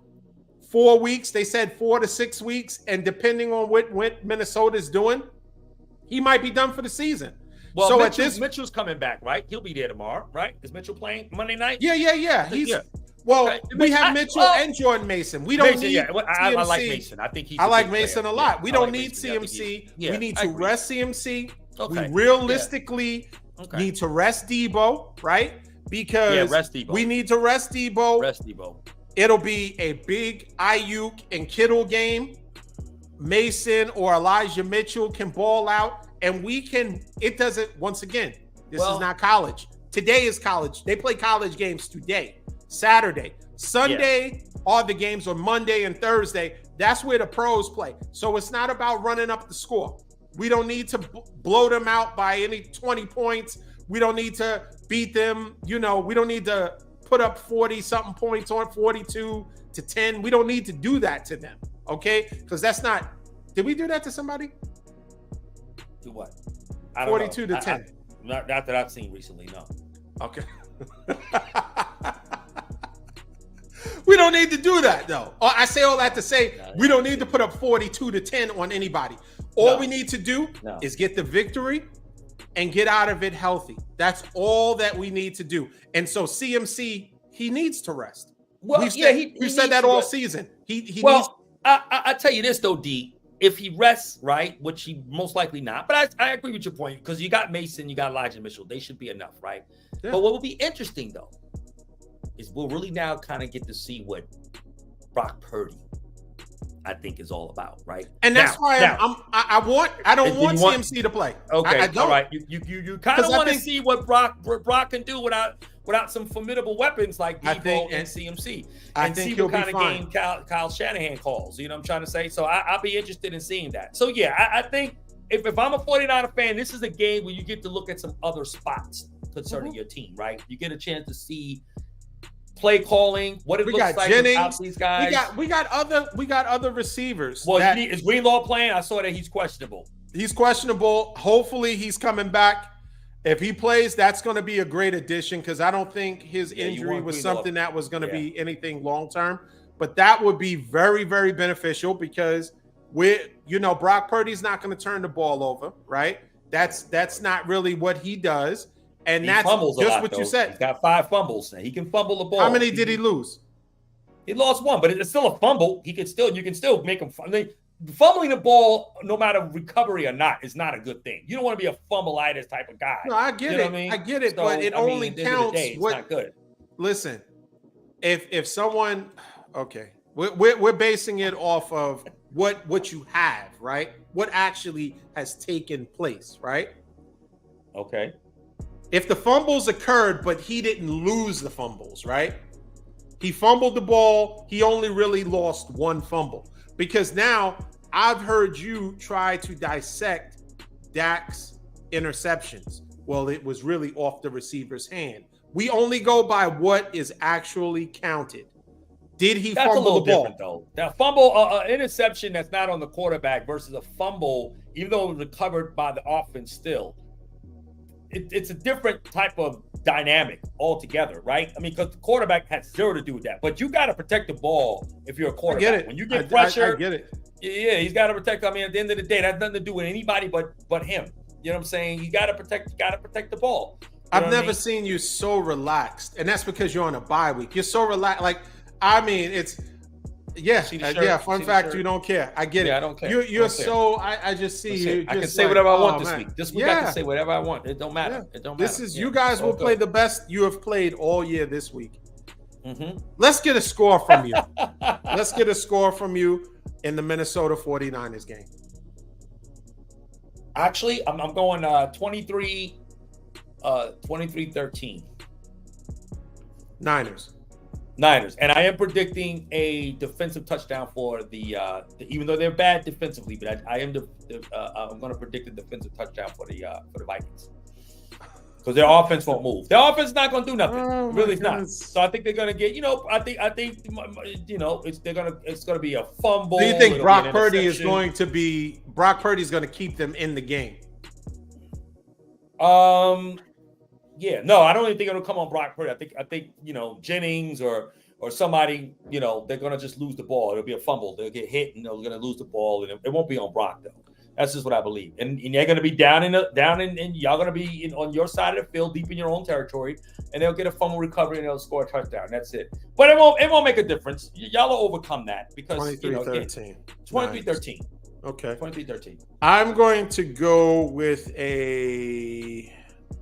4 weeks. They said 4 to 6 weeks, and depending on what Minnesota's doing, he might be done for the season. Well, so Mitchell's coming back, right? He'll be there tomorrow, right? Is Mitchell playing Monday night? Yeah. Well, okay. We have Mitchell and Jordan Mason. We don't need CMC. I like Mason. I think I like Mason a lot. We don't need Mason. CMC. We need to rest CMC. Okay. We realistically need to rest Debo, right? Because rest Debo. We need to rest Debo. Rest Debo. It'll be a big Ayuk and Kittle game. Mason or Elijah Mitchell can ball out, and we can. It doesn't. Once again, this is not college. Today is college. They play college games today, Saturday, Sunday. Are the games on Monday and Thursday? That's where the pros play. So it's not about running up the score. We don't need to blow them out by any 20 points. We don't need to beat them. We don't need to put up 40-something points on 42-10. We don't need to do that to them, okay? Because that's not. Did we do that to somebody? Do what? 42-10. Not that I've seen recently, no. Okay. We don't need to do that, though. I say all that to say we don't need to put up 42-10 on anybody. All we need to do is get the victory and get out of it healthy. That's all that we need to do. And so CMC, he needs to rest. Well, we've said that all season. He needs. I tell you this though, D. If he rests, right, which he most likely not, but I agree with your point because you got Mason, you got Elijah Mitchell. They should be enough, right? Yeah. But what will be interesting though is we'll really now kind of get to see what Brock Purdy, I think, is all about, right? And that's why I don't want CMC to play. Okay, I don't. All right. You kind of want to see what Brock can do without some formidable weapons like Debo and CMC, and see what kind of game Kyle Shanahan calls. You know what I'm trying to say? So I'll be interested in seeing that. So yeah, I think if I'm a 49er fan, this is a game where you get to look at some other spots concerning your team, right? You get a chance to see play calling, what it looks like without these guys. We got other receivers. Well, is Greenlaw playing? I saw that he's questionable. He's questionable. Hopefully he's coming back. If he plays, that's going to be a great addition because I don't think his injury was something that was going to be anything long term. But that would be very, very beneficial because Brock Purdy's not going to turn the ball over, right? That's not really what he does. And that's just what you said. He's got 5 fumbles. He can fumble the ball. How many did he lose? He lost 1, but it's still a fumble. You can still make him. Fumbling the ball, no matter recovery or not, is not a good thing. You don't want to be a fumbleitis type of guy. No, I get it. I get it, but it only counts. It's not good. Listen, if someone, okay, we're basing it off of what you have, right? What actually has taken place, right? Okay. If the fumbles occurred, but he didn't lose the fumbles, right? He fumbled the ball. He only really lost 1 fumble. Because now I've heard you try to dissect Dak's interceptions. Well, it was really off the receiver's hand. We only go by what is actually counted. Did he fumble the ball? Different, though. Now, fumble, interception that's not on the quarterback versus a fumble, even though it was recovered by the offense still. It's a different type of dynamic altogether, right? I mean, because the quarterback has 0 to do with that. But you got to protect the ball if you're a quarterback. I get it. When you get pressure, I get it. Yeah, he's got to protect. I mean, at the end of the day, that has nothing to do with anybody but him. You know what I'm saying? You got to protect the ball. I've never seen you so relaxed, and that's because you're on a bye week. You're so relaxed. Like, I mean, it's. Yeah. Fun fact, you don't care. I get it. I don't care. You're so. I just see you. I can say whatever I want this week. This week I can say whatever I want. It don't matter. Yeah. It don't matter. This is you guys will play the best you have played all year this week. Mm-hmm. Let's get a score from you. Let's get a score from you in the Minnesota 49ers game. Actually, I'm going 23-13. Niners, and I am predicting a defensive touchdown for the even though they're bad defensively, but I'm going to predict a defensive touchdown for the Vikings because their offense won't move. Their offense is not going to do nothing. Really, it's not. So I think they're going to get. I think it's going to be a fumble. Do you think Brock Purdy is going to be? Brock Purdy is going to keep them in the game. Yeah, no, I don't even think it'll come on Brock Purdy. I think Jennings or or somebody, you know, they're gonna just lose the ball. It'll be a fumble. They'll get hit and they're gonna lose the ball, and it won't be on Brock though. That's just what I believe. And they're gonna be down in y'all gonna be on your side of the field, deep in your own territory, and they'll get a fumble recovery and they'll score a touchdown. That's it. But it won't make a difference. Y'all will overcome that because 23-13. 23-13. Okay. 23-13. I'm going to go with a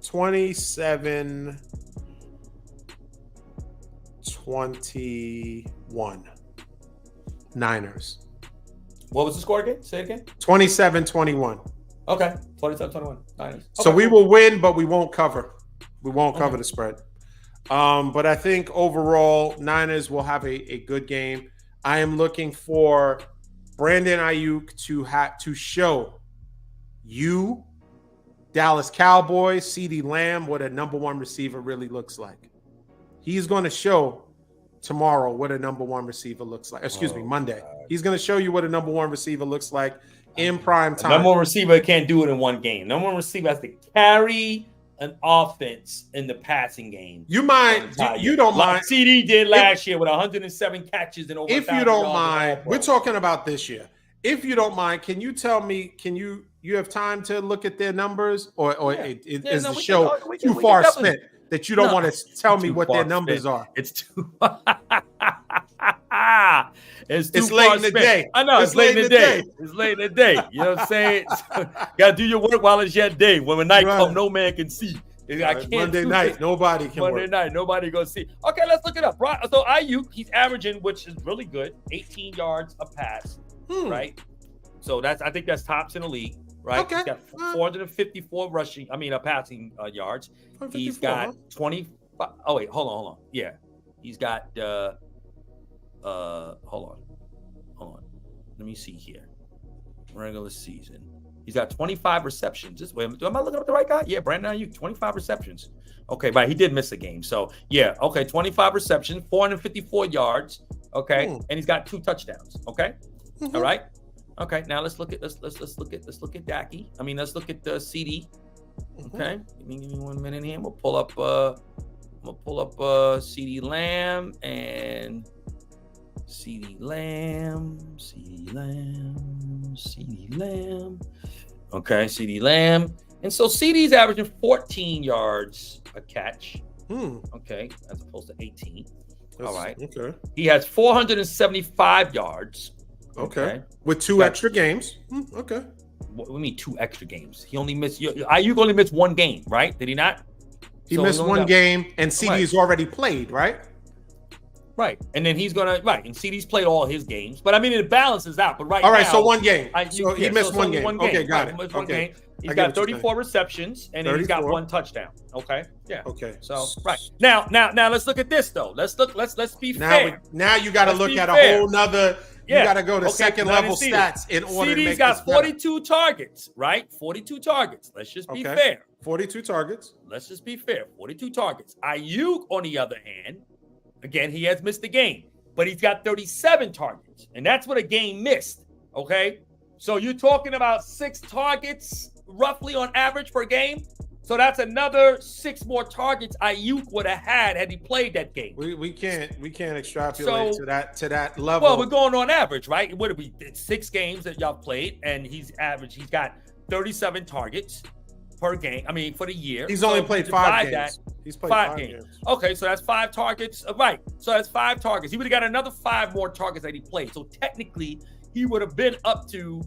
27-21 Niners. What was the score again? Say it again. 27-21. Okay. 27-21 Niners. Okay. So we will win, but we won't cover. We won't cover the spread. But I think overall, Niners will have a good game. I am looking for Brandon Ayuk to show you, Dallas Cowboys, CeeDee Lamb, what a number one receiver really looks like. He's going to show tomorrow what a number one receiver looks like. Monday. God. He's going to show you what a number one receiver looks like in prime time. Number one receiver can't do it in one game. Number one receiver has to carry an offense in the passing game. You mind? You don't mind? CD did last year with 107 catches and over. If you don't mind, we're talking about this year. If you don't mind, can you tell me? Can you have time to look at their numbers, or is the show too far spent that you don't want to tell me what their numbers are? It's too. It's late in the day. I know it's late in the day. It's late in the day. You know what I'm saying? Got to do your work while it's yet day. When the night comes, no man can see. I can't Monday night, nobody can Monday night, nobody gonna see. Okay, let's look it up. Right. So Ayuk, he's averaging, which is really good, 18 yards a pass. Right. So I think that's tops in the league. Right. Okay. He's got 454 passing yards. He's got 25. Oh wait, hold on. Yeah, he's got. Hold on. Let me see here. Regular season. He's got 25 receptions. Am I looking up the right guy? Yeah, Brandon Ayuk, 25 receptions. Okay, but he did miss a game. So, yeah, okay, 25 receptions, 454 yards, okay? And he's got 2 touchdowns, okay? All right? Okay, now let's look at Dacky. I mean, let's look at the CD. Okay? Give me 1 minute here. We'll pull up CeeDee Lamb and CeeDee Lamb. Okay, CeeDee Lamb. And so CeeDee's averaging 14 yards a catch. Okay, as opposed to 18. All right. Okay. He has 475 yards. Okay. With 2 extra games. Okay. What do you mean 2 extra games? He only missed. Ayuk only missed 1 game, right? Did he not? He missed 1 game, and CeeDee's already played, right? Right, and then he's gonna and CeeDee's played all his games, but I mean it balances out. But all right, so 1 game. He missed 1 game. Okay, got it. One game. He's got 34 receptions, and then he's got 1 touchdown. Okay, yeah. Okay. So now, let's look at this though. Let's be fair. Now you got to look at a whole nother. You got to go to second level stats in order to make this better. CeeDee's got 42 targets, right? 42 targets. Let's just be fair. 42 targets. Let's just be fair. 42 targets. Ayuk, on the other hand. Again, he has missed a game, but he's got 37 targets, and that's what a game missed, okay? So you're talking about 6 targets roughly on average per game. So that's another 6 more targets Ayuk would have had he played that game. We can't extrapolate to that level. Well, we're going on average, right? It would be 6 games that y'all played, and he's got 37 targets per game. I mean, for the year. He's only played 5 games. He's played 5 games. Okay, so that's 5 targets. Right. So that's 5 targets. He would have got another 5 more targets that he played. So technically, he would have been up to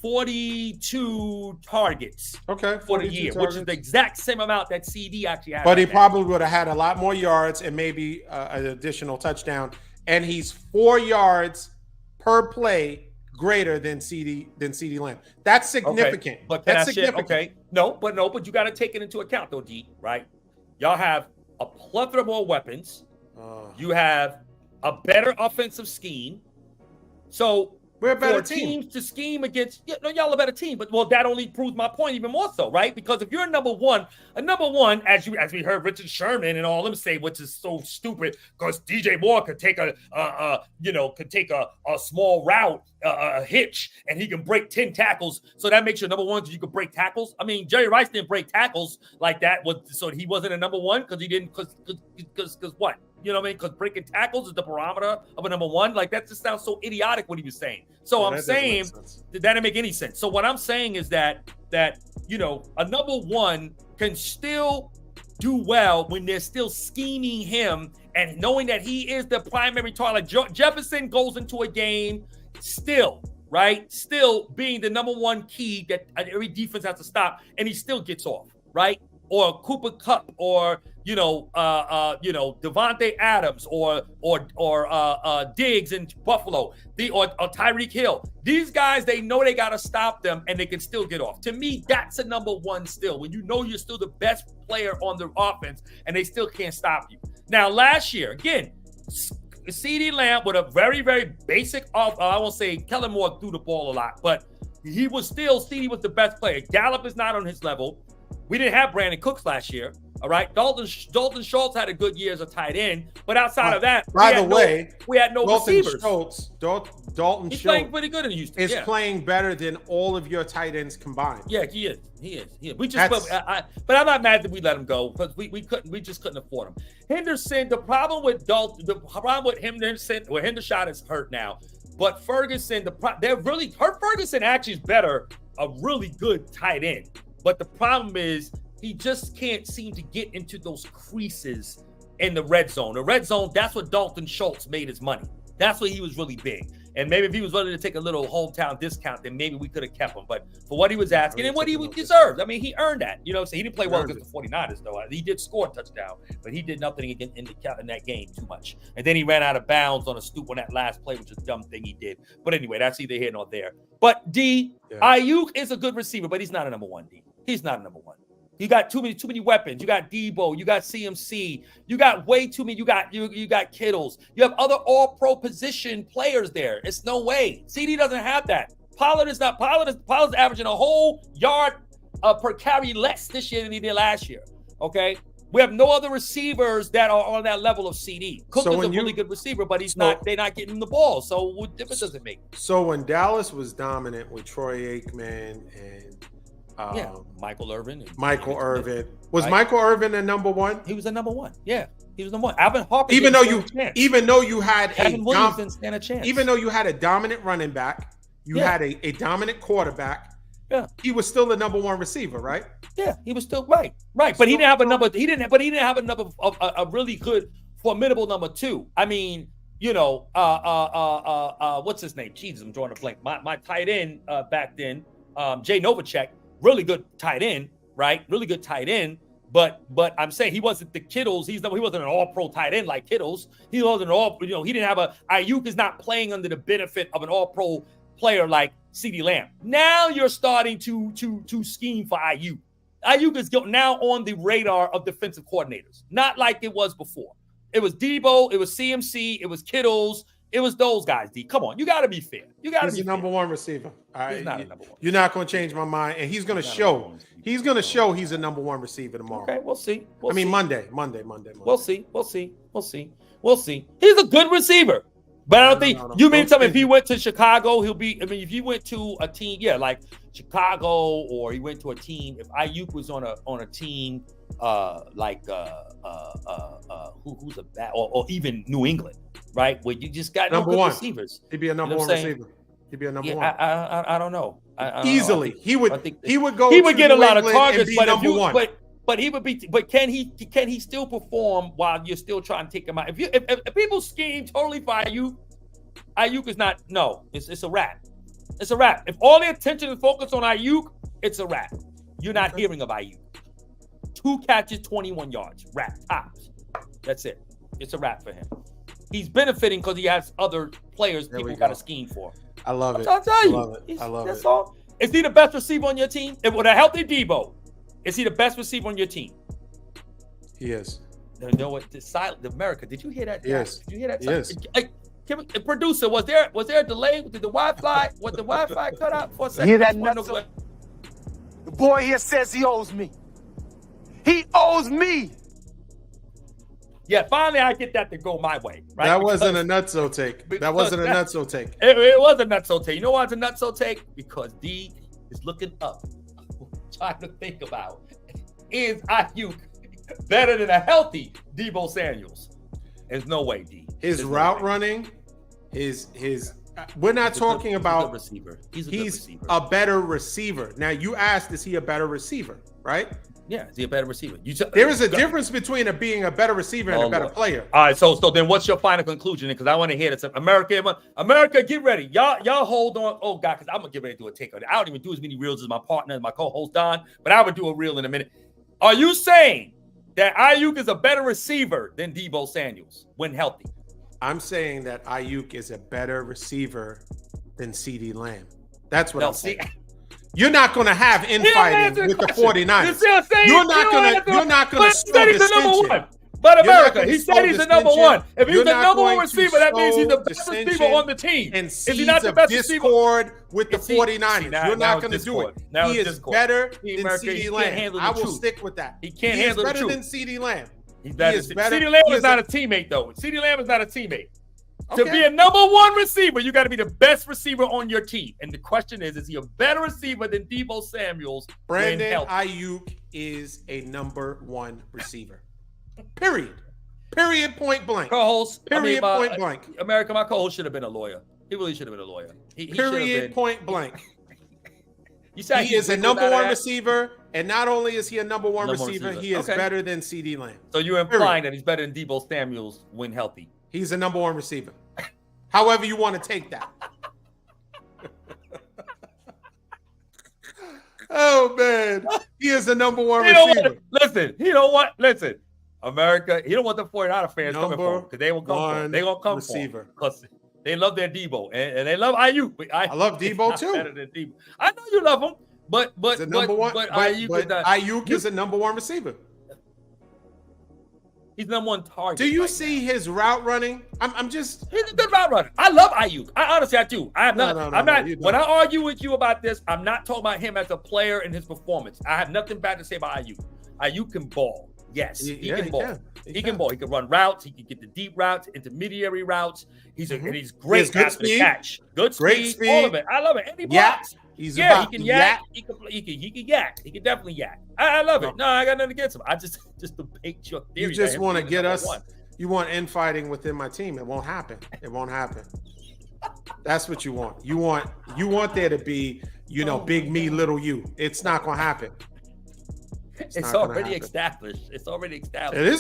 42 targets. Okay. For the year, which is the exact same amount that CD actually had. But he probably would have had a lot more yards and maybe an additional touchdown. And he's 4 yards per play greater than CeeDee Lamb. That's significant. Okay, but that's significant. Okay. But you got to take it into account though, D, right? Y'all have a plethora more weapons. You have a better offensive scheme. So we're a better team. Teams to scheme against, y'all a better team. But that only proves my point even more so, right? Because if you're a number one, as we heard Richard Sherman and all them say, which is so stupid, because DJ Moore could take a small route, a hitch, and he can break 10 tackles. So that makes you number one because you can break tackles. I mean, Jerry Rice didn't break tackles like that, so he wasn't a number one because he didn't. Because what? You know what I mean? Because breaking tackles is the barometer of a number one. Like, that just sounds so idiotic what he was saying. So I'm saying that didn't make any sense. So what I'm saying is that you know, a number one can still do well when they're still scheming him and knowing that he is the primary target. Like Jefferson goes into a game still, right? Still being the number one key that every defense has to stop, and he still gets off, right? Or Cooper Kupp, or Devontae Adams, or Diggs in Buffalo, or Tyreek Hill. These guys, they know they got to stop them, and they can still get off. To me, that's a number one still. When you know you're still the best player on the offense, and they still can't stop you. Now, last year, again, CeeDee Lamb with a very, very basic off. I won't say Kellen Moore threw the ball a lot, but he was still, CeeDee was the best player. Gallup is not on his level. We didn't have Brandon Cooks last year, all right? Dalton Schultz had a good year as a tight end, but outside of that, we had no receivers. Dalton He's Schultz playing pretty good in Houston. is playing better than all of your tight ends combined. Yeah, he is. We just, but I'm not mad that we let him go because we just couldn't afford him. Henderson, the problem with Henderson, well, Hendershot is hurt now, but Ferguson, Ferguson actually is better, a really good tight end. But the problem is he just can't seem to get into those creases in the red zone. The red zone, that's what Dalton Schultz made his money. That's where he was really big. And maybe if he was willing to take a little hometown discount, then maybe we could have kept him. But for what he was asking and what he deserved, I mean, he earned that. You know, so he didn't play well against the 49ers, though. He did score a touchdown, but he did nothing in that game too much. And then he ran out of bounds on a stoop on that last play, which is a dumb thing he did. But anyway, that's either here nor there. But Ayuk is a good receiver, but he's not a number one, D. He's not a number one. You got too many weapons. You got Debo. You got CMC. You got way too many. You got Kittles. You have other all-pro position players there. It's no way. CD doesn't have that. Pollard is averaging a whole yard per carry less this year than he did last year. Okay. We have no other receivers that are on that level of CD. Cook is a really good receiver, but they're not getting him the ball. So what difference does it make? So when Dallas was dominant with Troy Aikman and Michael Irvin. Michael Irvin a number one? He was a number one. Yeah, he was number one. Alvin Harper. Even though you had a chance. Even though you had a dominant running back, you had a dominant quarterback. Yeah, he was still the number one receiver, right? Yeah, he was still right. But he didn't have a number. He didn't have a number of a really good, formidable number two. I mean, you know, what's his name? Jesus, I'm drawing a blank. My tight end back then, Jay Novacek. Really good tight end, right? Really good tight end. But I'm saying he wasn't the Kittles. He wasn't an all-pro tight end like Kittles. He wasn't he didn't have Ayuk is not playing under the benefit of an all-pro player like CeeDee Lamb. Now you're starting to scheme for Ayuk. Ayuk is now on the radar of defensive coordinators, not like it was before. It was Debo, it was CMC, it was Kittles. It was those guys, D. Come on, you got to be fair. He's the number one receiver. He's not a number one. You're not going to change my mind, and he's going to show. He's going to show he's a number one receiver tomorrow. Okay, we'll see. Monday. We'll see. He's a good receiver, but I don't think you mean something. If he went to Chicago, he'll be. I mean, if he went to a team, like Chicago, or he went to a team. If Ayuk was on a team who's a bad, or even New England. Right, where you just got number one receivers. He'd be a number one receiver. He'd be a number one. I don't know. Easily, he would go. He would get a lot of targets, but he would be. But can he still perform while you're still trying to take him out? If people scheme totally for Ayuk is not. No, it's a wrap. It's a wrap. If all the attention is focused on Ayuk, it's a wrap. You're not hearing of Ayuk. 2 catches, 21 yards. Wrap tops. That's it. It's a wrap for him. He's benefiting because he has other players people got to scheme for. I love it. I'll tell you. I love it. All. Is he the best receiver on your team? With a healthy Debo, is he the best receiver on your team? He is. You know what? America, did you hear that? Yes. Did you hear that? Yes. Producer, was there a delay? Did the Wi-Fi? Was the Wi-Fi cut out for a second? Hear that? The boy here says he owes me. He owes me. Yeah, finally I get that to go my way. Right? That wasn't a nutso take. That wasn't a nutso take. It was a nutso take. You know why it's a nutso take? Because D is looking up, trying to think about, is Ayuk better than a healthy Debo Samuels? There's no way, D. His route running, his. We're not talking about. Receiver. He's a better receiver. Now you asked, is he a better receiver? Right? Yeah, is he a better receiver? There is a difference between being a better receiver and a better player. All right, so then what's your final conclusion? Because I want to hear this. America, get ready. Y'all hold on. Oh God, because I'm gonna get ready to do a take on it. I don't even do as many reels as my partner, my co-host Don, but I would do a reel in a minute. Are you saying that Ayuk is a better receiver than Deebo Samuels when healthy? I'm saying that Ayuk is a better receiver than CeeDee Lamb. That's what I'm saying. You're not going to have infighting with the 49ers. You're not going to sow dissension. But America, he said he's the number one. If he's the number one receiver, that means he's the best receiver on the team. And is he not the best discord with the 49ers? You're not going to do it. He is better than CeeDee Lamb. I will stick with that. He can't handle the truth. He's better than CeeDee Lamb. CeeDee Lamb is not a teammate, though. CeeDee Lamb is not a teammate. Okay. To be a number one receiver, you got to be the best receiver on your team. And the question is he a better receiver than Deebo Samuels? Brandon Ayuk is a number one receiver. Period. Point blank. Co-host. Point blank. America, my co-host should have been a lawyer. He really should have been a lawyer. He point blank. He is a number one receiver, and not only is he a number one receiver, he is better than CeeDee Lamb. So you're implying that he's better than Deebo Samuels when healthy? He's a number one receiver. However you want to take that. Oh, man. He is the number one receiver. Listen. America, he don't want the 49er fans coming for him because they will come for him. They're going to come for him because they love their Deebo and they love Ayuk. I love Deebo too. Better than Deebo. I know you love him, but Ayuk is a number one receiver. He's number one target. Do you see his route running? He's a good route runner. I love Ayuk. I do. I'm not. When I argue with you about this, I'm not talking about him as a player and his performance. I have nothing bad to say about Ayuk. Ayuk can ball. Yes, he can ball. He can ball. He can run routes. He can get the deep routes, intermediary routes. He's great after the catch. Good speed. All of it. I love it. And he blocks. He can yak. He can yak. He can definitely yak. I love it. No, I got nothing against him. I just debate your theory. You just want to get us. You want infighting within my team. It won't happen. That's what you want. You want there to be, big me, little you. It's not going to happen. It's already established. It is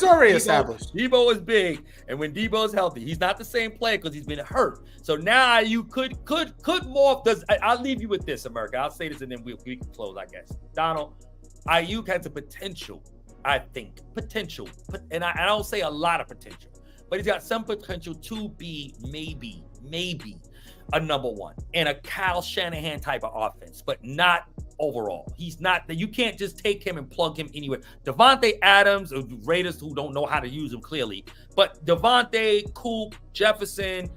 already established. Deebo is big, and when Deebo is healthy, he's not the same player because he's been hurt. So now you could morph. I'll leave you with this, America. I'll say this, and then we can close, I guess. Donald, Ayuk has the potential. I think potential, and I don't say a lot of potential, but he's got some potential to be maybe a number one in a Kyle Shanahan type of offense, but not overall. He's not that you can't just take him and plug him anywhere. Devontae Adams, or Raiders who don't know how to use him clearly, but Devontae, Coop, Jefferson,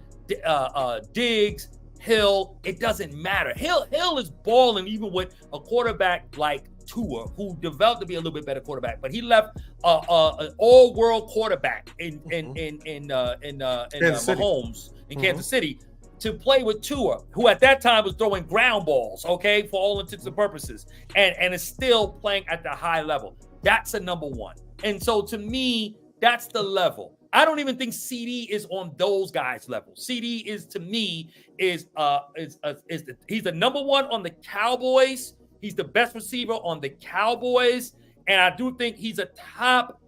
Diggs, Hill, it doesn't matter. Hill is balling even with a quarterback like Tua, who developed to be a little bit better quarterback, but he left an all-world quarterback in Mahomes in Kansas City to play with Tua, who at that time was throwing ground balls, okay, for all intents and purposes, and is still playing at the high level. That's a number one. And so to me, that's the level. I don't even think CD is on those guys' level. CD is, to me, he's the number one on the Cowboys. He's the best receiver on the Cowboys. And I do think he's a top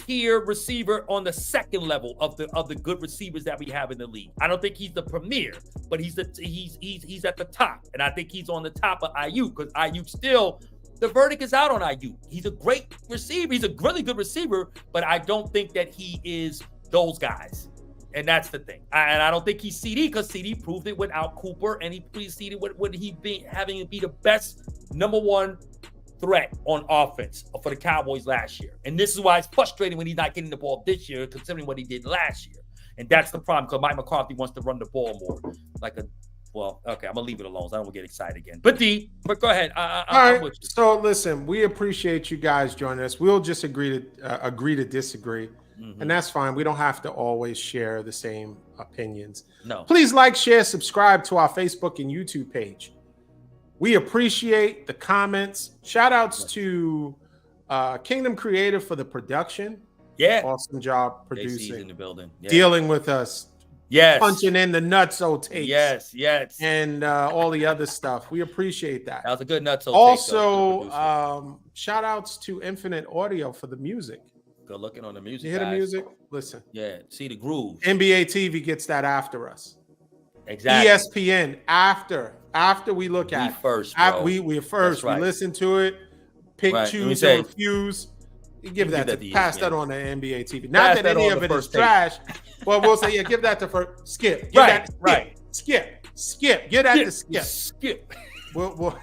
tier receiver on the second level of the good receivers that we have in the league. I don't think he's the premier, but he's at the top. And I think he's on the top of Ayuk, because Ayuk still, the verdict is out on Ayuk. He's a great receiver. He's a really good receiver, but I don't think that he is those guys. And that's the thing. And I don't think he's CD, because CD proved it without Cooper, and he preceded what he be having be the best number one threat on offense for the Cowboys last year. And this is why it's frustrating when he's not getting the ball this year, considering what he did last year. And that's the problem, because Mike McCarthy wants to run the ball more. Okay, I'm gonna leave it alone so I don't get excited again. But go ahead. All right. So listen, we appreciate you guys joining us. We'll just agree to disagree. Mm-hmm. And that's fine. We don't have to always share the same opinions. No. Please like, share, subscribe to our Facebook and YouTube page. We appreciate the comments. Shout outs to Kingdom Creative for the production. Yeah. Awesome job JC's in producing, the building. Yeah. dealing with us, Yes. punching in the nutso takes. Yes. Yes. And all the other stuff. We appreciate that. That was a good nutso. Also, shout outs to Infinite Audio for the music. Good looking on the music. You hear the guys. music? Listen. Yeah. See the groove. NBA TV gets that after us. Exactly. ESPN after we look at We first, bro. we're first. Right. We listen to it, pick, Right. choose, say, and refuse. You give that to pass ESPN. that on to NBA TV. Not that any of it is take. trash. Well, we'll say, yeah, give that to first. Skip. Give Right, that to Skip. right. Skip. Give that to Skip. Skip. We'll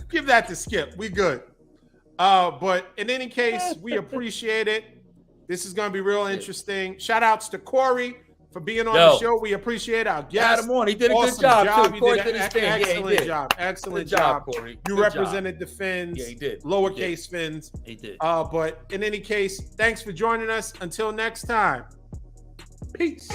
give that to Skip. We good. But in any case, we appreciate it. This is going to be real interesting. Shout outs to Corey for being on the show. We appreciate our guest. Had him on. He did a Awesome good job too. You Corey did did an his thing. excellent Yeah, job. Excellent good job, Corey. You Good represented the Fins. Yeah, he did. Lowercase Fins. He did. But in any case, thanks for joining us. Until next time. Peace.